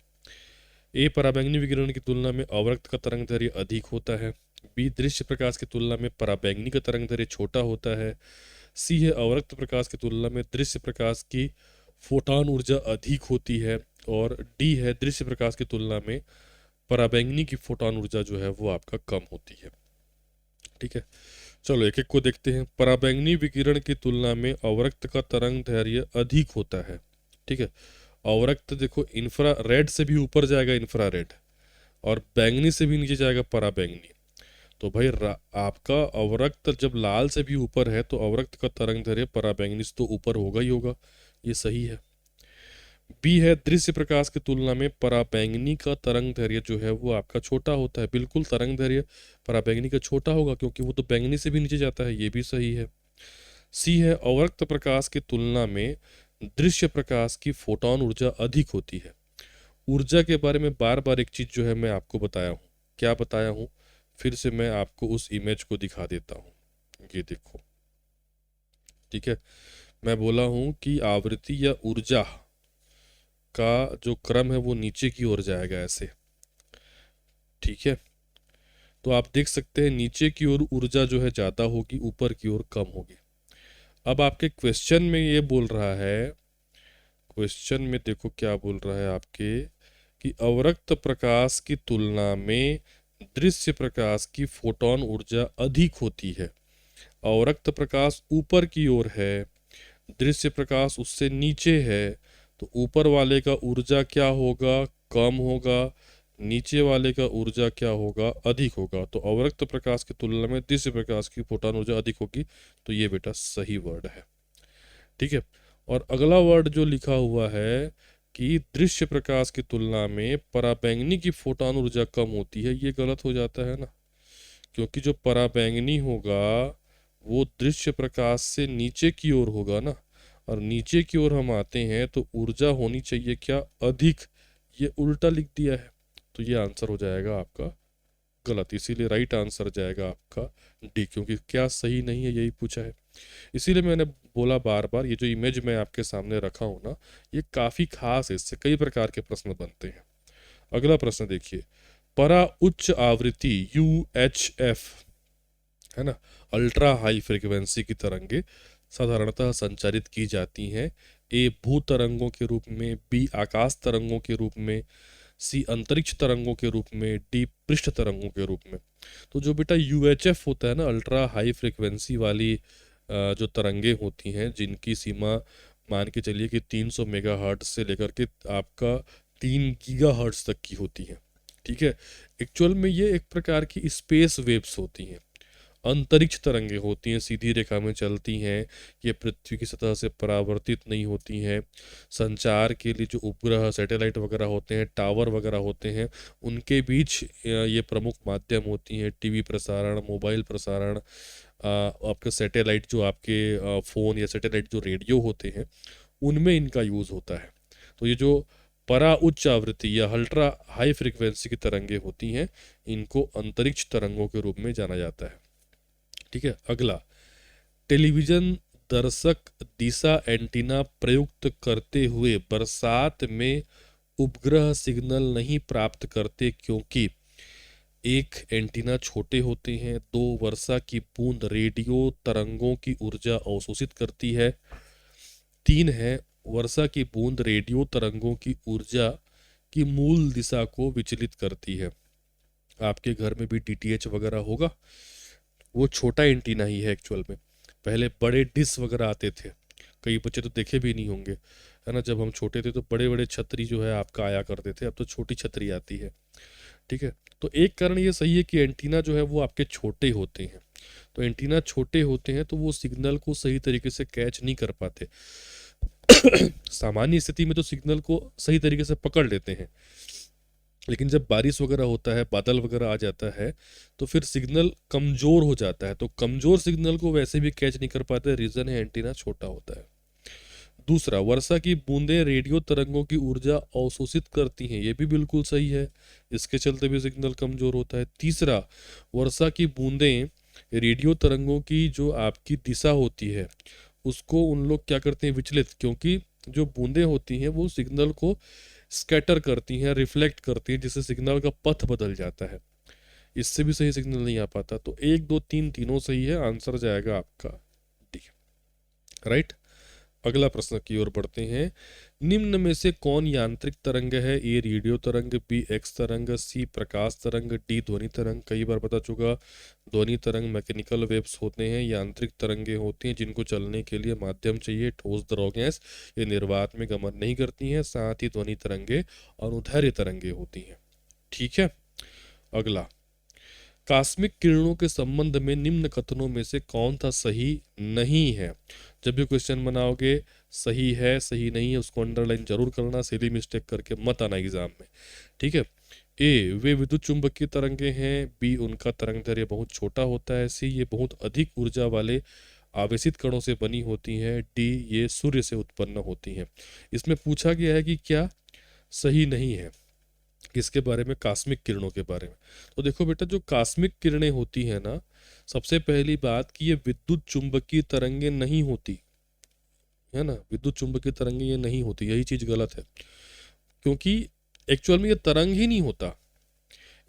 ए, पराबैंगनी विकिरण की तुलना में अवरक्त का तरंग दैर्घ्य अधिक होता है। बी, दृश्य प्रकाश की तुलना में पराबैंगनी का तरंग दैर्घ्य छोटा होता है। सी है, अवरक्त प्रकाश की तुलना में दृश्य प्रकाश की फोटॉन ऊर्जा अधिक होती है। और डी है, दृश्य प्रकाश की तुलना में पराबैंगनी की फोटॉन ऊर्जा जो है वो आपका कम होती है। ठीक है, चलो एक एक को देखते हैं। पराबैंगनी विकिरण की तुलना में अवरक्त का तरंग दैर्घ्य अधिक होता है। ठीक है, अवरक्त देखो इंफ्रा रेड से भी ऊपर जाएगा इंफ्रारेड, और बैंगनी से भी नीचे जाएगा पराबैंगनी। तो भाई आपका अवरक्त जब लाल से भी ऊपर है तो अवरक्त का तरंग दैर्घ्य पराबैंगनी से तो ऊपर होगा ही होगा, ये सही है। बी है, दृश्य प्रकाश की तुलना में पराबैंगनी का तरंग दैर्घ्य जो है वो आपका छोटा होता है। बिल्कुल तरंग दैर्घ्य पराबैंगनी का छोटा होगा, क्योंकि वो तो बैंगनी से भी नीचे जाता है, ये भी सही है। सी है, अवरक्त प्रकाश की तुलना में दृश्य प्रकाश की फोटॉन ऊर्जा अधिक होती है। ऊर्जा के बारे में बार बार एक चीज जो है मैं आपको बताया हूँ, क्या बताया हूँ, फिर से मैं आपको उस इमेज को दिखा देता हूँ, ये देखो। ठीक है, मैं बोला हूँ कि आवृत्ति या ऊर्जा का जो क्रम है वो नीचे की ओर जाएगा ऐसे। ठीक है, तो आप देख सकते हैं नीचे की ओर ऊर्जा जो है ज़्यादा होगी, ऊपर की ओर कम होगी। अब आपके क्वेश्चन में ये बोल रहा है, क्वेश्चन में देखो क्या बोल रहा है आपके, कि अवरक्त प्रकाश की तुलना में दृश्य प्रकाश की फोटॉन ऊर्जा अधिक होती है। अवरक्त प्रकाश ऊपर की ओर है, दृश्य प्रकाश उससे नीचे है, तो ऊपर वाले का ऊर्जा क्या होगा, कम होगा, नीचे वाले का ऊर्जा क्या होगा, अधिक होगा। तो अवरक्त प्रकाश की तुलना में दृश्य प्रकाश की फोटॉन ऊर्जा अधिक होगी, तो ये बेटा सही वर्ड है। ठीक है, और अगला वर्ड जो लिखा हुआ है कि दृश्य प्रकाश की तुलना में पराबैंगनी की फोटॉन ऊर्जा कम होती है, ये गलत हो जाता है ना, क्योंकि जो पराबैंगनी होगा वो दृश्य प्रकाश से नीचे की ओर होगा ना, और नीचे की ओर हम आते हैं तो ऊर्जा होनी चाहिए क्या, अधिक। ये उल्टा लिख दिया है, तो ये आंसर हो जाएगा आपका गलत। इसीलिए राइट आंसर जाएगा आपका डी, क्योंकि क्या सही नहीं है यही पूछा है। इसीलिए मैंने बोला बार बार, ये जो इमेज मैं आपके सामने रखा हूं ना, ये काफ़ी खास है, इससे कई प्रकार के प्रश्न बनते हैं। अगला प्रश्न देखिए, परा उच्च आवृत्ति UHF है ना, अल्ट्रा हाई फ्रिक्वेंसी की तरंगे साधारणतः संचारित की जाती हैं। ए, भू तरंगों के रूप में। बी, आकाश तरंगों के रूप में। सी, अंतरिक्ष तरंगों के रूप में। डी, पृष्ठ तरंगों के रूप में। तो जो बेटा UHF होता है ना, अल्ट्रा हाई फ्रिक्वेंसी वाली जो तरंगे होती हैं, जिनकी सीमा मान के चलिए कि 300 मेगाहर्ट्ज से लेकर के आपका 3 गीगाहर्ट्ज तक की होती हैं। ठीक है, एक्चुअल में ये एक प्रकार की स्पेस वेव्स होती हैं, अंतरिक्ष तरंगे होती हैं, सीधी रेखा में चलती हैं, ये पृथ्वी की सतह से परावर्तित नहीं होती हैं। संचार के लिए जो उपग्रह सैटेलाइट वगैरह होते हैं, टावर वगैरह होते हैं, उनके बीच ये प्रमुख माध्यम होती हैं। टीवी प्रसारण, मोबाइल प्रसारण, आपके सैटेलाइट जो आपके फ़ोन या सैटेलाइट जो रेडियो होते हैं, उनमें इनका यूज़ होता है। तो ये जो परा उच्च आवृत्ति या अल्ट्रा हाई फ्रिक्वेंसी की तरंगे होती हैं, इनको अंतरिक्ष तरंगों के रूप में जाना जाता है। ठीक है, अगला, टेलीविजन दर्शक दिशा एंटीना प्रयुक्त करते हुए बरसात में उपग्रह सिग्नल नहीं प्राप्त करते क्योंकि एक, एंटीना छोटे होते हैं। दो, वर्षा की बूंद रेडियो तरंगों की ऊर्जा अवशोषित करती है। तीन है, वर्षा की बूंद रेडियो तरंगों की ऊर्जा की मूल दिशा को विचलित करती है। आपके घर में भी डीटीएच वगैरह होगा, वो छोटा एंटीना ही है एक्चुअल में। पहले बड़े डिश वगैरह आते थे, कई बच्चे तो देखे भी नहीं होंगे, है ना। जब हम छोटे थे तो बड़े बड़े छतरी जो है आपका आया करते थे, अब तो छोटी छतरी आती है, ठीक है। तो एक कारण ये सही है कि एंटीना जो है वो आपके छोटे होते हैं। तो एंटीना छोटे होते हैं तो वो सिग्नल को सही तरीके से कैच नहीं कर पाते। सामान्य स्थिति में तो सिग्नल को सही तरीके से पकड़ लेते हैं, लेकिन जब बारिश वगैरह होता है, बादल वगैरह आ जाता है, तो फिर सिग्नल कमज़ोर हो जाता है। तो कमज़ोर सिग्नल को वैसे भी कैच नहीं कर पाते, रीज़न है एंटीना छोटा होता है। दूसरा, वर्षा की बूंदें रेडियो तरंगों की ऊर्जा अवशोषित करती हैं, ये भी बिल्कुल सही है, इसके चलते भी सिग्नल कमज़ोर होता है। तीसरा, वर्षा की बूंदें रेडियो तरंगों की जो आपकी दिशा होती है उसको उन लोग क्या करते हैं, विचलित, क्योंकि जो बूंदें होती हैं वो सिग्नल को स्कैटर करती हैं, रिफ्लेक्ट करती हैं, जिससे सिग्नल का पथ बदल जाता है। इससे भी सही सिग्नल नहीं आ पाता। तो एक, दो, तीन, तीनों सही है, आंसर जाएगा आपका डी। राइट। अगला प्रश्न की ओर बढ़ते हैं। निम्न में से कौन यांत्रिक तरंग है? ए रेडियो तरंग, बी एक्स तरंग, सी प्रकाश तरंग, डी ध्वनि तरंग। कई बार बता चुका, ध्वनि तरंग मैकेनिकल वेव्स होते हैं, यांत्रिक तरंगे होती हैं जिनको चलने के लिए माध्यम चाहिए, ठोस द्रव गैस, ये निर्वात में गमन नहीं करती हैं। साथ ही ध्वनि तरंगे अनुदैर्ध्य तरंगे होती हैं। ठीक है। अगला, कॉस्मिक किरणों के संबंध में निम्न कथनों में से कौन सा सही नहीं है? जब भी क्वेश्चन बनाओगे, सही है सही नहीं है उसको अंडरलाइन जरूर करना, सिली मिस्टेक करके मत आना एग्जाम में, ठीक है। ए, वे विद्युत चुंबकीय तरंगे हैं। बी, उनका तरंगदैर्घ्य बहुत छोटा होता है। सी, ये बहुत अधिक ऊर्जा वाले आवेशित कणों से बनी होती हैं। डी, ये सूर्य से उत्पन्न होती हैं। इसमें पूछा गया है कि क्या सही नहीं है, किसके बारे में? कॉस्मिक किरणों के बारे में। तो देखो बेटा, जो कॉस्मिक किरणें होती है ना, सबसे पहली बात कि ये विद्युत चुंबकीय तरंगे नहीं होती, है ना। विद्युत चुंबकीय तरंगे ये नहीं होती, यही चीज गलत है, क्योंकि एक्चुअल में ये तरंग ही नहीं होता।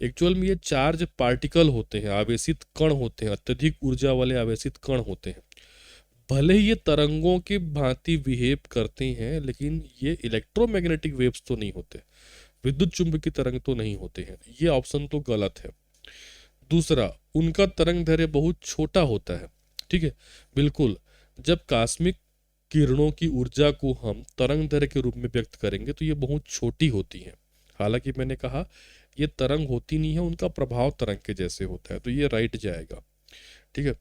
एक्चुअल में ये चार्ज पार्टिकल होते हैं, आवेशित कण होते हैं, अत्यधिक ऊर्जा वाले आवेशित कण होते हैं। भले ही ये तरंगों की भांति बिहेव करते हैं, लेकिन ये इलेक्ट्रोमैग्नेटिक वेव्स तो नहीं होते, विद्युत चुंबकीय तरंग तो नहीं होते हैं। ये ऑप्शन तो गलत है। दूसरा, उनका तरंग दैर्घ्य बहुत छोटा होता है। ठीक है, बिल्कुल। जब कॉस्मिक किरणों की ऊर्जा को हम तरंग दैर्घ्य के रूप में व्यक्त करेंगे तो ये बहुत छोटी होती है। हालांकि मैंने कहा ये तरंग होती नहीं है, उनका प्रभाव तरंग के जैसे होता है, तो ये राइट जाएगा। ठीक है।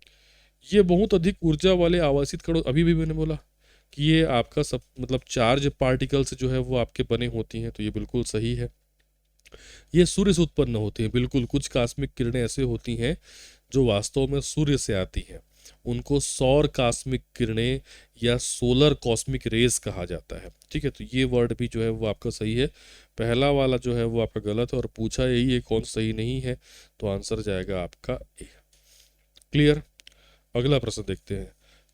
ये बहुत अधिक ऊर्जा वाले आवासित कणों, अभी भी मैंने बोला कि ये आपका सब मतलब चार्ज पार्टिकल्स जो है वो आपके बने होती हैं, तो ये बिल्कुल सही है। ये सूर्य से उत्पन्न होती हैं, बिल्कुल। कुछ कॉस्मिक किरणें ऐसे होती हैं जो वास्तव में सूर्य से आती हैं, उनको सौर कॉस्मिक किरणें या सोलर कॉस्मिक रेज कहा जाता है। ठीक है, तो ये वर्ड भी जो है वो आपका सही है। पहला वाला जो है वो आपका गलत है, और पूछा यही है कौन सही नहीं है, तो आंसर जाएगा आपका ए। क्लियर। अगला प्रश्न देखते हैं।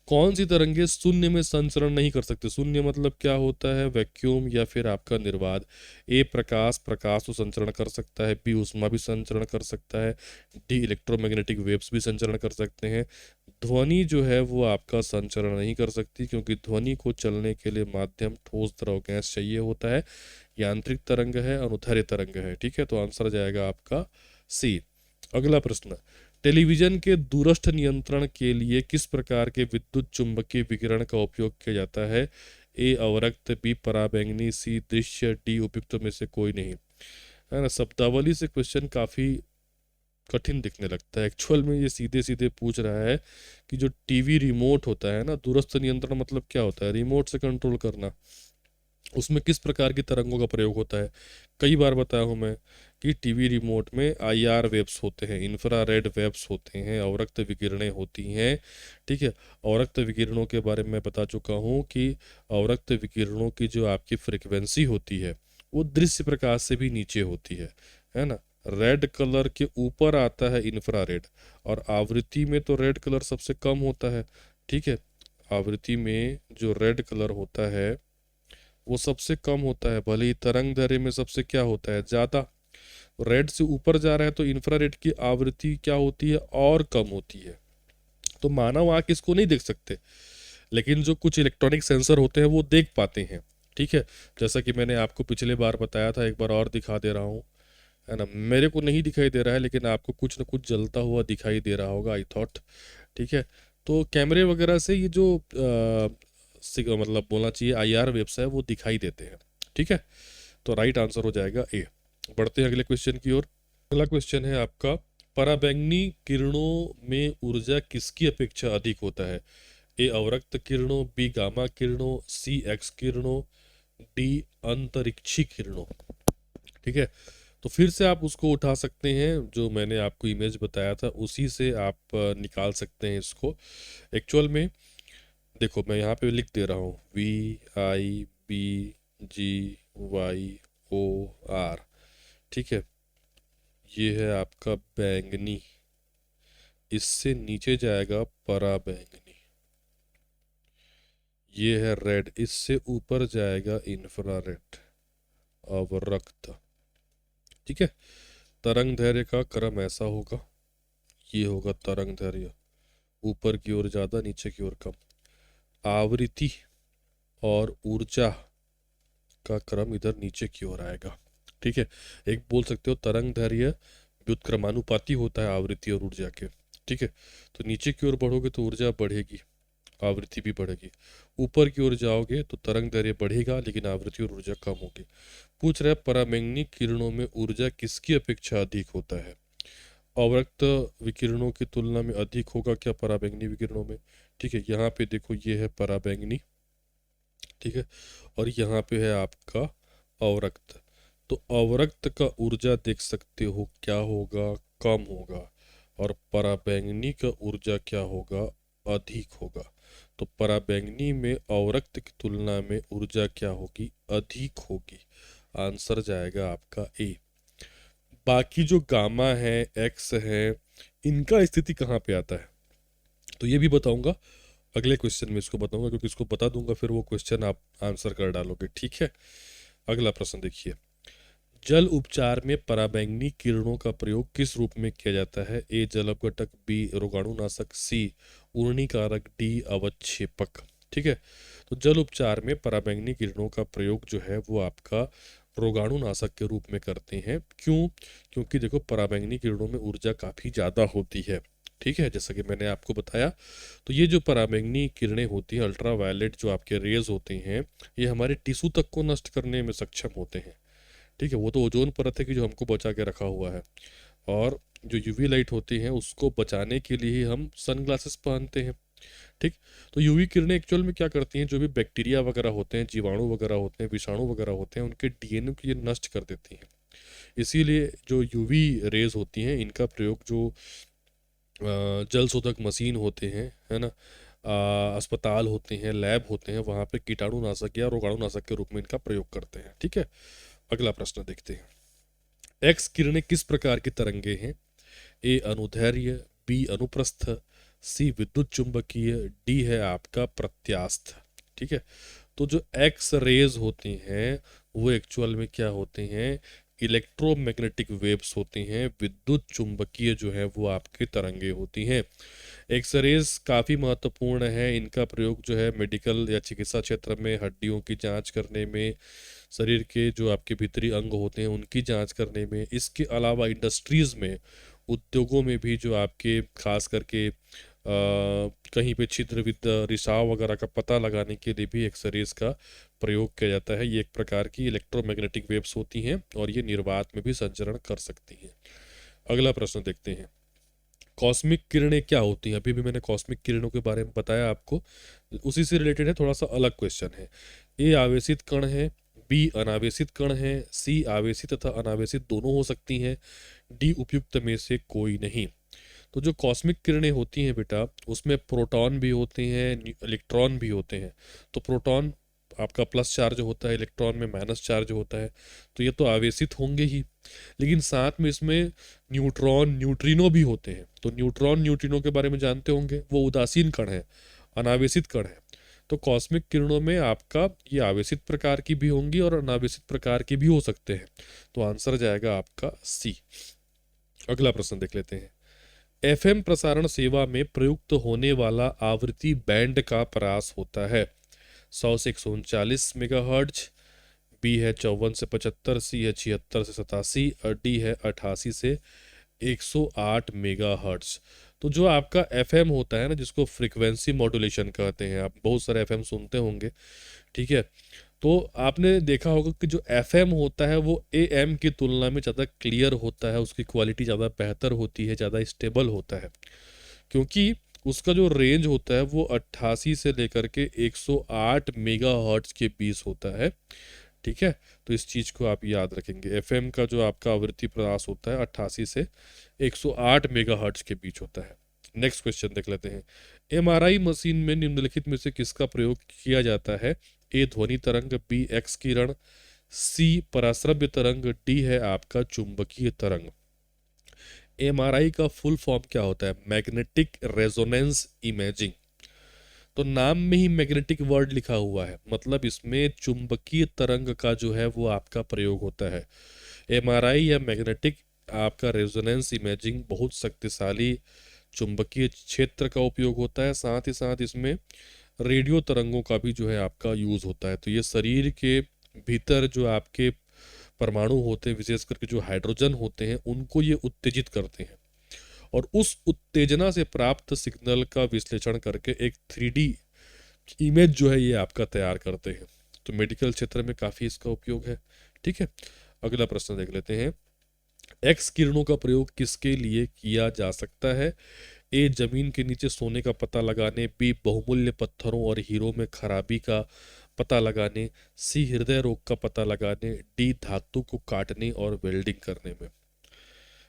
कौन सी तरंगे शून्य में संचरण नहीं कर सकते? शून्य मतलब क्या होता है? वैक्यूम या फिर आपका निर्वात। ए, प्रकाश, प्रकाश तो संचरण कर सकता है। बी, ऊष्मा भी संचरण कर सकता है। डी, इलेक्ट्रोमैग्नेटिक वेव्स भी संचरण कर सकते हैं। ध्वनि जो है वो आपका संचरण नहीं कर सकती, क्योंकि ध्वनि को चलने के लिए माध्यम ठोस द्रव गैस चाहिए होता है। यांत्रिक तरंग है, अनुदैर्ध्य तरंग है। ठीक है, तो आंसर जाएगा आपका सी। अगला प्रश्न, टेलीविजन के दूरस्थ नियंत्रण के लिए किस प्रकार के विद्युत चुम्बकीय विकिरण का उपयोग किया जाता है? ए, अवरक्त, बी, पराबैंगनी, सी, दृश्य, डी, उपयुक्त में से कोई नहीं। है ना, शब्दावली से क्वेश्चन काफी कठिन दिखने लगता है। एक्चुअल में ये सीधे सीधे पूछ रहा है कि जो टीवी रिमोट होता है ना, दूरस्थ नियंत्रण मतलब क्या होता है? रिमोट से कंट्रोल करना, उसमें किस प्रकार की तरंगों का प्रयोग होता है? कई बार बताया हूं मैं कि टीवी रिमोट में आईआर वेव्स होते हैं, इंफ्रारेड वेव्स होते हैं, अवरक्त विकिरणें होती हैं। ठीक है, अवरक्त विकिरणों के बारे में बता चुका हूं कि अवरक्त विकिरणों की जो आपकी फ्रिक्वेंसी होती है वो दृश्य प्रकाश से भी नीचे होती है ना। रेड कलर के ऊपर आता है इंफ्रारेड, और आवृत्ति में तो रेड कलर सबसे कम होता है। ठीक है, आवृत्ति में जो रेड कलर होता है वो सबसे कम होता है, भले ही तरंग दैर्ध्य में सबसे क्या होता है, ज़्यादा। रेड से ऊपर जा रहा है तो इंफ्रारेड की आवृत्ति क्या होती है, और कम होती है। तो मानव आँख इसको नहीं देख सकते, लेकिन जो कुछ इलेक्ट्रॉनिक सेंसर होते हैं वो देख पाते हैं। ठीक है, जैसा कि मैंने आपको पिछले बार बताया था, एक बार और दिखा दे रहा हूँ, है ना। मेरे को नहीं दिखाई दे रहा है, लेकिन आपको कुछ ना कुछ जलता हुआ दिखाई दे रहा होगा, आई थॉट। ठीक है, तो कैमरे वगैरह से ये जो मतलब बोलना चाहिए IR वेव्स है वो दिखाई देते हैं। ठीक है, तो राइट आंसर हो जाएगा ए। बढ़ते हैं अगले क्वेश्चन की ओर। अगला क्वेश्चन है आपका, पराबैंगनी किरणों में ऊर्जा किसकी अपेक्षा अधिक होता है? ए अवरक्त किरणों, बी गामा किरणों, सी एक्स किरणों, डी अंतरिक्षी किरणों। ठीक है, तो फिर से आप उसको उठा सकते हैं, जो मैंने आपको इमेज बताया था उसी से आप निकाल सकते हैं इसको। एक्चुअल में देखो, मैं यहाँ पे लिख दे रहा हूँ VIBGYOR। ठीक है, ये है आपका बैंगनी, इससे नीचे जाएगा पराबैंगनी। ये है रेड, इससे ऊपर जाएगा इंफ्रारेड, अवरक्त। ठीक है, तरंग दैर्ध्य का क्रम ऐसा होगा, ये होगा तरंग दैर्ध्य, ऊपर की ओर ज़्यादा, नीचे की ओर कम। आवृत्ति और ऊर्जा का क्रम इधर नीचे की ओर आएगा। ठीक है, एक बोल सकते हो तरंग दैर्ध्य व्युत्क्रमानुपाती होता है आवृत्ति और ऊर्जा के। ठीक है, तो नीचे की ओर बढ़ोगे तो ऊर्जा बढ़ेगी, आवृत्ति भी बढ़ेगी। ऊपर की ओर जाओगे तो तरंग दैर्ध्य बढ़ेगा, लेकिन आवृत्ति और ऊर्जा कम होगी। पूछ रहा है पराबैंगनी किरणों में ऊर्जा किसकी अपेक्षा अधिक होता है? अवरक्त विकिरणों की तुलना में अधिक होगा क्या पराबैंगनी विकिरणों में? ठीक है, यहाँ पे देखो, ये है पराबैंगनी। ठीक है, और यहाँ पे है आपका अवरक्त। तो अवरक्त का ऊर्जा देख सकते हो क्या होगा, कम होगा, और पराबैंगनी का ऊर्जा क्या होगा, अधिक होगा। तो पराबैंगनी में अवरक्त की तुलना में ऊर्जा क्या होगी, अधिक होगी। आंसर जाएगा आपका ए। बाकी जो गामा है, एक्स है, इनका स्थिति कहाँ पे आता है तो ये भी बताऊंगा अगले क्वेश्चन में, इसको बताऊंगा, क्योंकि इसको बता दूंगा फिर वो क्वेश्चन आप आंसर कर डालोगे। ठीक है, अगला प्रश्न देखिए, जल उपचार में पराबैंगनी किरणों का प्रयोग किस रूप में किया जाता है? ए जल अपघटक, बी रोगाणुनाशक, सी उर्णीकारक, डी अवक्षेपक। ठीक है, तो जल उपचार में पराबैंगनी किरणों का प्रयोग जो है वो आपका रोगाणुनाशक के रूप में करते हैं। क्यों? क्योंकि देखो, पराबैंगनी किरणों में ऊर्जा काफ़ी ज़्यादा होती है। ठीक है, जैसा कि मैंने आपको बताया, तो ये जो पराबैंगनी किरणें होती हैं, अल्ट्रावायलेट जो आपके रेज होते हैं, ये हमारे टिश्यू तक को नष्ट करने में सक्षम होते हैं। ठीक है, वो तो ओजोन परत है कि जो हमको बचा के रखा हुआ है, और जो यूवी लाइट होती हैं उसको बचाने के लिए ही हम सनग्लासेस पहनते हैं। ठीक, तो यूवी किरणें एक्चुअल में क्या करती हैं, जो भी बैक्टीरिया वगैरह होते हैं, जीवाणु वगैरह होते हैं, विषाणु वगैरह होते हैं, उनके डीएनए को ये नष्ट कर देती हैं। इसीलिए जो यूवी रेज होती हैं, इनका प्रयोग जो जल शोधक मशीन होते हैं, है ना, अस्पताल होते हैं, लैब होते हैं, वहाँ पे कीटाणुनाशक या रोगाणुनाशक के रूप में इनका प्रयोग करते हैं। ठीक है, अगला प्रश्न देखते हैं, एक्स किरणें किस प्रकार की तरंगे हैं? ए अनुदैर्ध्य, बी अनुप्रस्थ, सी विद्युत चुंबकीय, डी है आपका प्रत्यास्थ। ठीक है, तो जो एक्स रेज होती हैं वो एक्चुअल में क्या होते हैं, इलेक्ट्रोमैग्नेटिक वेव्स होती हैं। विद्युत चुंबकीय जो है वो आपकी तरंगे होती हैं। एक्स रेज काफ़ी महत्वपूर्ण है, इनका प्रयोग जो है मेडिकल या चिकित्सा क्षेत्र में हड्डियों की जांच करने में, शरीर के जो आपके भीतरी अंग होते हैं उनकी जांच करने में, इसके अलावा इंडस्ट्रीज़ में, उद्योगों में भी जो आपके खास करके कहीं पे छिद्र विद्र रिसाव वगैरह का पता लगाने के लिए भी एक्सरेज का प्रयोग किया जाता है। ये एक प्रकार की इलेक्ट्रोमैग्नेटिक वेव्स होती हैं और ये निर्वात में भी संचरण कर सकती हैं। अगला प्रश्न देखते हैं, कॉस्मिक किरणें क्या होती हैं? अभी भी मैंने कॉस्मिक किरणों के बारे में बताया आपको, उसी से रिलेटेड है, थोड़ा सा अलग क्वेश्चन है। ए आवेशित कण है, बी अनावेशित कण है, सी आवेशित तथा अनावेशित दोनों हो सकती हैं, डी उपयुक्त में से कोई नहीं। तो जो कॉस्मिक किरणें होती हैं बेटा, उसमें प्रोटॉन भी होते हैं, इलेक्ट्रॉन भी होते हैं। तो प्रोटॉन आपका प्लस चार्ज होता है, इलेक्ट्रॉन में माइनस चार्ज होता है, तो ये तो आवेशित होंगे ही, लेकिन साथ में इसमें न्यूट्रॉन न्यूट्रिनो भी होते हैं। तो न्यूट्रॉन न्यूट्रिनो के बारे में जानते होंगे, वो उदासीन कण है, अनावेशित कण है। तो कॉस्मिक किरणों में आपका ये आवेशित प्रकार की भी होंगी और अनावेशित प्रकार की भी हो सकते हैं। तो आंसर जाएगा आपका सी। अगला प्रश्न देख लेते हैं। एफएम प्रसारण सेवा में प्रयुक्त होने वाला आवृत्ति बैंड का परास होता है। 100 से 139 मेगाहर्ट्ज, बी है 54 से 75, सी है 76 से 87 और डी है 88 से 108 मेगाहर्ट्ज। तो जो आपका एफएम होता है ना, जिसको फ्रीक्वेंसी मॉड्यूलेशन कहते हैं, आप बहुत सारे एफएम सुनते होंगे, ठीक है। तो आपने देखा होगा कि जो एफएम होता है वो एएम की तुलना में ज़्यादा क्लियर होता है, उसकी क्वालिटी ज़्यादा बेहतर होती है, ज़्यादा स्टेबल होता है, क्योंकि उसका जो रेंज होता है वो 88 से लेकर के 108 मेगाहर्ट्ज के बीच होता है, ठीक है। तो इस चीज़ को आप याद रखेंगे, एफएम का जो आपका आवृत्ति प्रयास होता है 88 से 108 मेगाहर्ट्ज के बीच होता है। नेक्स्ट क्वेश्चन देख लेते हैं। एमआरआई मशीन में निम्नलिखित में से किसका प्रयोग किया जाता है? ए ध्वनि तरंग, बी एक्स किरण, सी पराश्रव्य तरंग, डी है आपका चुंबकीय तरंग। एमआरआई का फुल फॉर्म क्या होता है? Magnetic resonance imaging. तो नाम में ही मैग्नेटिक वर्ड लिखा हुआ है, मतलब इसमें चुंबकीय तरंग का जो है वो आपका प्रयोग होता है। एमआरआई या मैग्नेटिक आपका रेजोनेंस इमेजिंग बहुत शक्तिशाली चुंबकीय क्षेत्र का उपयोग होता है, साथ ही साथ इसमें रेडियो तरंगों का भी जो है आपका यूज़ होता है। तो ये शरीर के भीतर जो आपके परमाणु होते हैं, विशेष करके जो हाइड्रोजन होते हैं, उनको ये उत्तेजित करते हैं और उस उत्तेजना से प्राप्त सिग्नल का विश्लेषण करके एक 3D इमेज जो है ये आपका तैयार करते हैं। तो मेडिकल क्षेत्र में काफ़ी इसका उपयोग है, ठीक है। अगला प्रश्न देख लेते हैं। एक्स किरणों का प्रयोग किसके लिए किया जा सकता है? ए जमीन के नीचे सोने का पता लगाने, बी बहुमूल्य पत्थरों और हीरो में खराबी का पता लगाने, सी हृदय रोग का पता लगाने, डी धातु को काटने और वेल्डिंग करने में।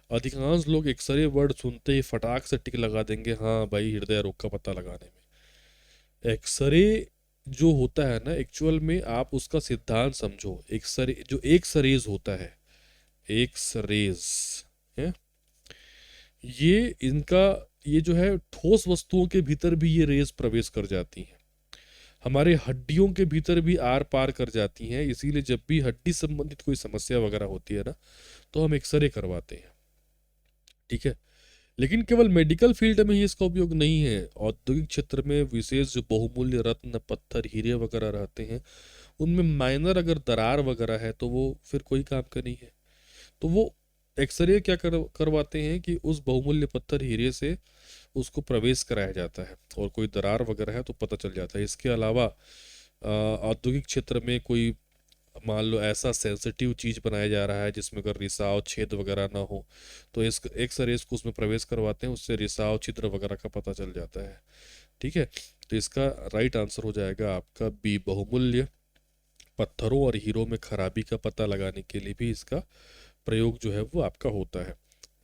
अधिकांश लोग एक्सरे वर्ड सुनते ही फटाक से टिक लगा देंगे, हाँ भाई हृदय रोग का पता लगाने में। एक्सरे जो होता है ना, एक्चुअल में आप उसका सिद्धांत समझो। एक्सरे जो एक्सरेज होता है, एक्सरेज है, ये इनका ये जो है ठोस वस्तुओं के भीतर भी ये रेज प्रवेश कर जाती हैं, हमारे हड्डियों के भीतर भी आर पार कर जाती हैं। इसीलिए जब भी हड्डी संबंधित कोई समस्या वगैरह होती है ना, तो हम एक्सरे करवाते हैं, ठीक है। लेकिन केवल मेडिकल फील्ड में ही इसका उपयोग नहीं है, औद्योगिक क्षेत्र में विशेष जो बहुमूल्य रत्न पत्थर हीरे वगैरह रहते हैं, उनमें माइनर अगर दरार वगैरह है तो वो फिर कोई काम का नहीं है। तो वो एक्सरे क्या करवाते हैं कि उस बहुमूल्य पत्थर हीरे से उसको प्रवेश कराया जाता है और कोई दरार वगैरह है तो पता चल जाता है। इसके अलावा औद्योगिक क्षेत्र में कोई मान लो ऐसा सेंसिटिव चीज़ बनाया जा रहा है जिसमें अगर रिसाव छेद वगैरह ना हो, तो इस एक्सरेज को उसमें प्रवेश करवाते हैं, उससे रिसाव छिद्र वगैरह का पता चल जाता है, ठीक है। तो इसका राइट आंसर हो जाएगा आपका बी, बहुमूल्य पत्थरों और हीरो में खराबी का पता लगाने के लिए भी इसका प्रयोग जो है वो आपका होता है।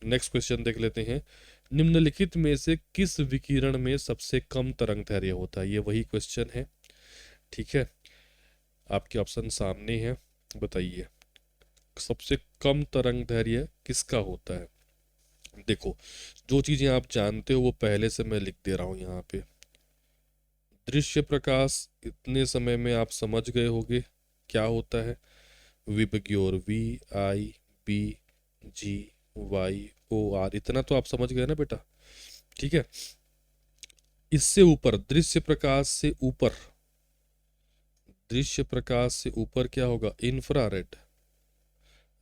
नेक्स्ट क्वेश्चन देख लेते हैं। निम्नलिखित में से किस विकिरण में सबसे कम तरंग दैर्घ्य होता है? ये वही क्वेश्चन है, ठीक है। आपके ऑप्शन सामने है, बताइए सबसे कम तरंग दैर्घ्य किसका होता है? देखो, जो चीजें आप जानते हो वो पहले से मैं लिख दे रहा हूं यहाँ पे। दृश्य प्रकाश इतने समय में आप समझ गए होंगे क्या होता है। VIBGYOR, V I B G Y O R, इतना तो आप समझ गए ना बेटा, ठीक है। इससे ऊपर दृश्य प्रकाश से ऊपर, दृश्य प्रकाश से ऊपर क्या होगा? इंफ्रारेड।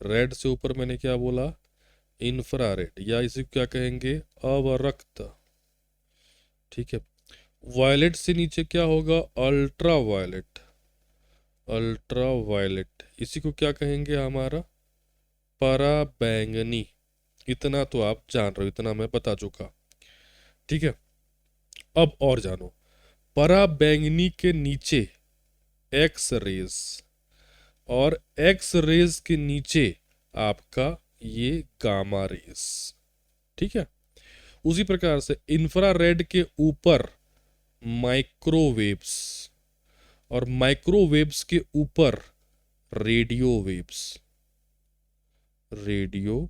रेड से ऊपर मैंने क्या बोला? इंफ्रारेड, या इसे क्या कहेंगे? अवरक्त, ठीक है। वायलेट से नीचे क्या होगा? अल्ट्रा वायलेट, अल्ट्रा वायलेट, इसी को क्या कहेंगे हमारा? पराबैंगनी। इतना तो आप जान रहे हो, इतना मैं बता चुका, ठीक है। अब और जानो, पराबैंगनी के नीचे एक्स रेज और एक्स रेज के नीचे आपका ये गामा रेज, ठीक है। उसी प्रकार से इंफ्रारेड के ऊपर माइक्रोवेव्स और माइक्रोवेव्स के ऊपर रेडियो वेव्स, रेडियो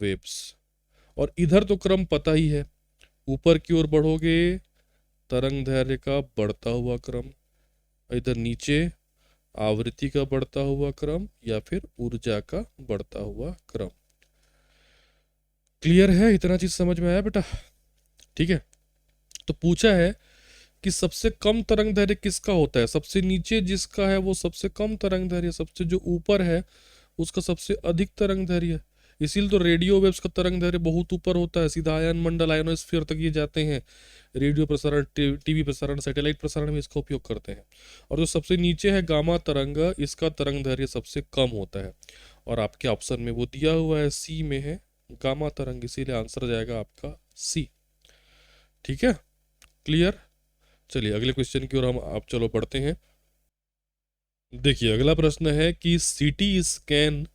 वेव्स। और इधर तो क्रम पता ही है, ऊपर की ओर बढ़ोगे तरंग दैर्घ्य का बढ़ता हुआ क्रम, इधर नीचे आवृत्ति का बढ़ता हुआ क्रम या फिर ऊर्जा का बढ़ता हुआ क्रम। क्लियर है? इतना चीज समझ में आया बेटा? ठीक है। तो पूछा है कि सबसे कम तरंग दैर्घ्य किसका होता है। सबसे नीचे जिसका है वो सबसे कम तरंग दैर्घ्य, सबसे जो ऊपर है उसका सबसे अधिक तरंग दैर्घ्य। इसीलिए तो रेडियो वेव्स का तरंग दैर्घ्य बहुत ऊपर होता है, सीधा आयन मंडल आयनोस्फीयर तक ये जाते हैं। रेडियो प्रसारण, टीवी प्रसारण, सैटेलाइट प्रसारण में इसका उपयोग करते हैं। और जो सबसे नीचे है गामा तरंग, इसका तरंग दैर्घ्य सबसे कम होता है। और आपके ऑप्शन में वो दिया हुआ है, सी में है गामा तरंग, इसीलिए आंसर जाएगा आपका सी। ठीक है, क्लियर? चलिए अगले क्वेश्चन की ओर हम आप चलो बढ़ते हैं। देखिए अगला प्रश्न है कि सीटी स्कैन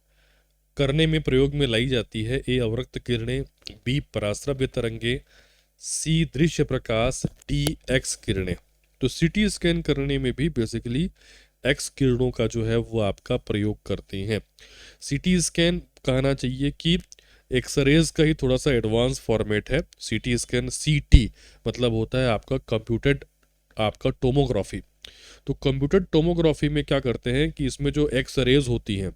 करने में प्रयोग में लाई जाती है ए अवरक्त किरणें, बी पराश्रव्य तरंगे, सी दृश्य प्रकाश, डी एक्स किरणें। तो सीटी स्कैन करने में भी बेसिकली एक्स किरणों का जो है वो आपका प्रयोग करते हैं। सीटी स्कैन कहना चाहिए कि एक्सरेज का ही थोड़ा सा एडवांस फॉर्मेट है। सीटी स्कैन, सीटी मतलब होता है आपका कंप्यूटेड आपका टोमोग्राफी। तो कंप्यूटर टोमोग्राफी में क्या करते हैं कि इसमें जो एक्स रेज होती हैं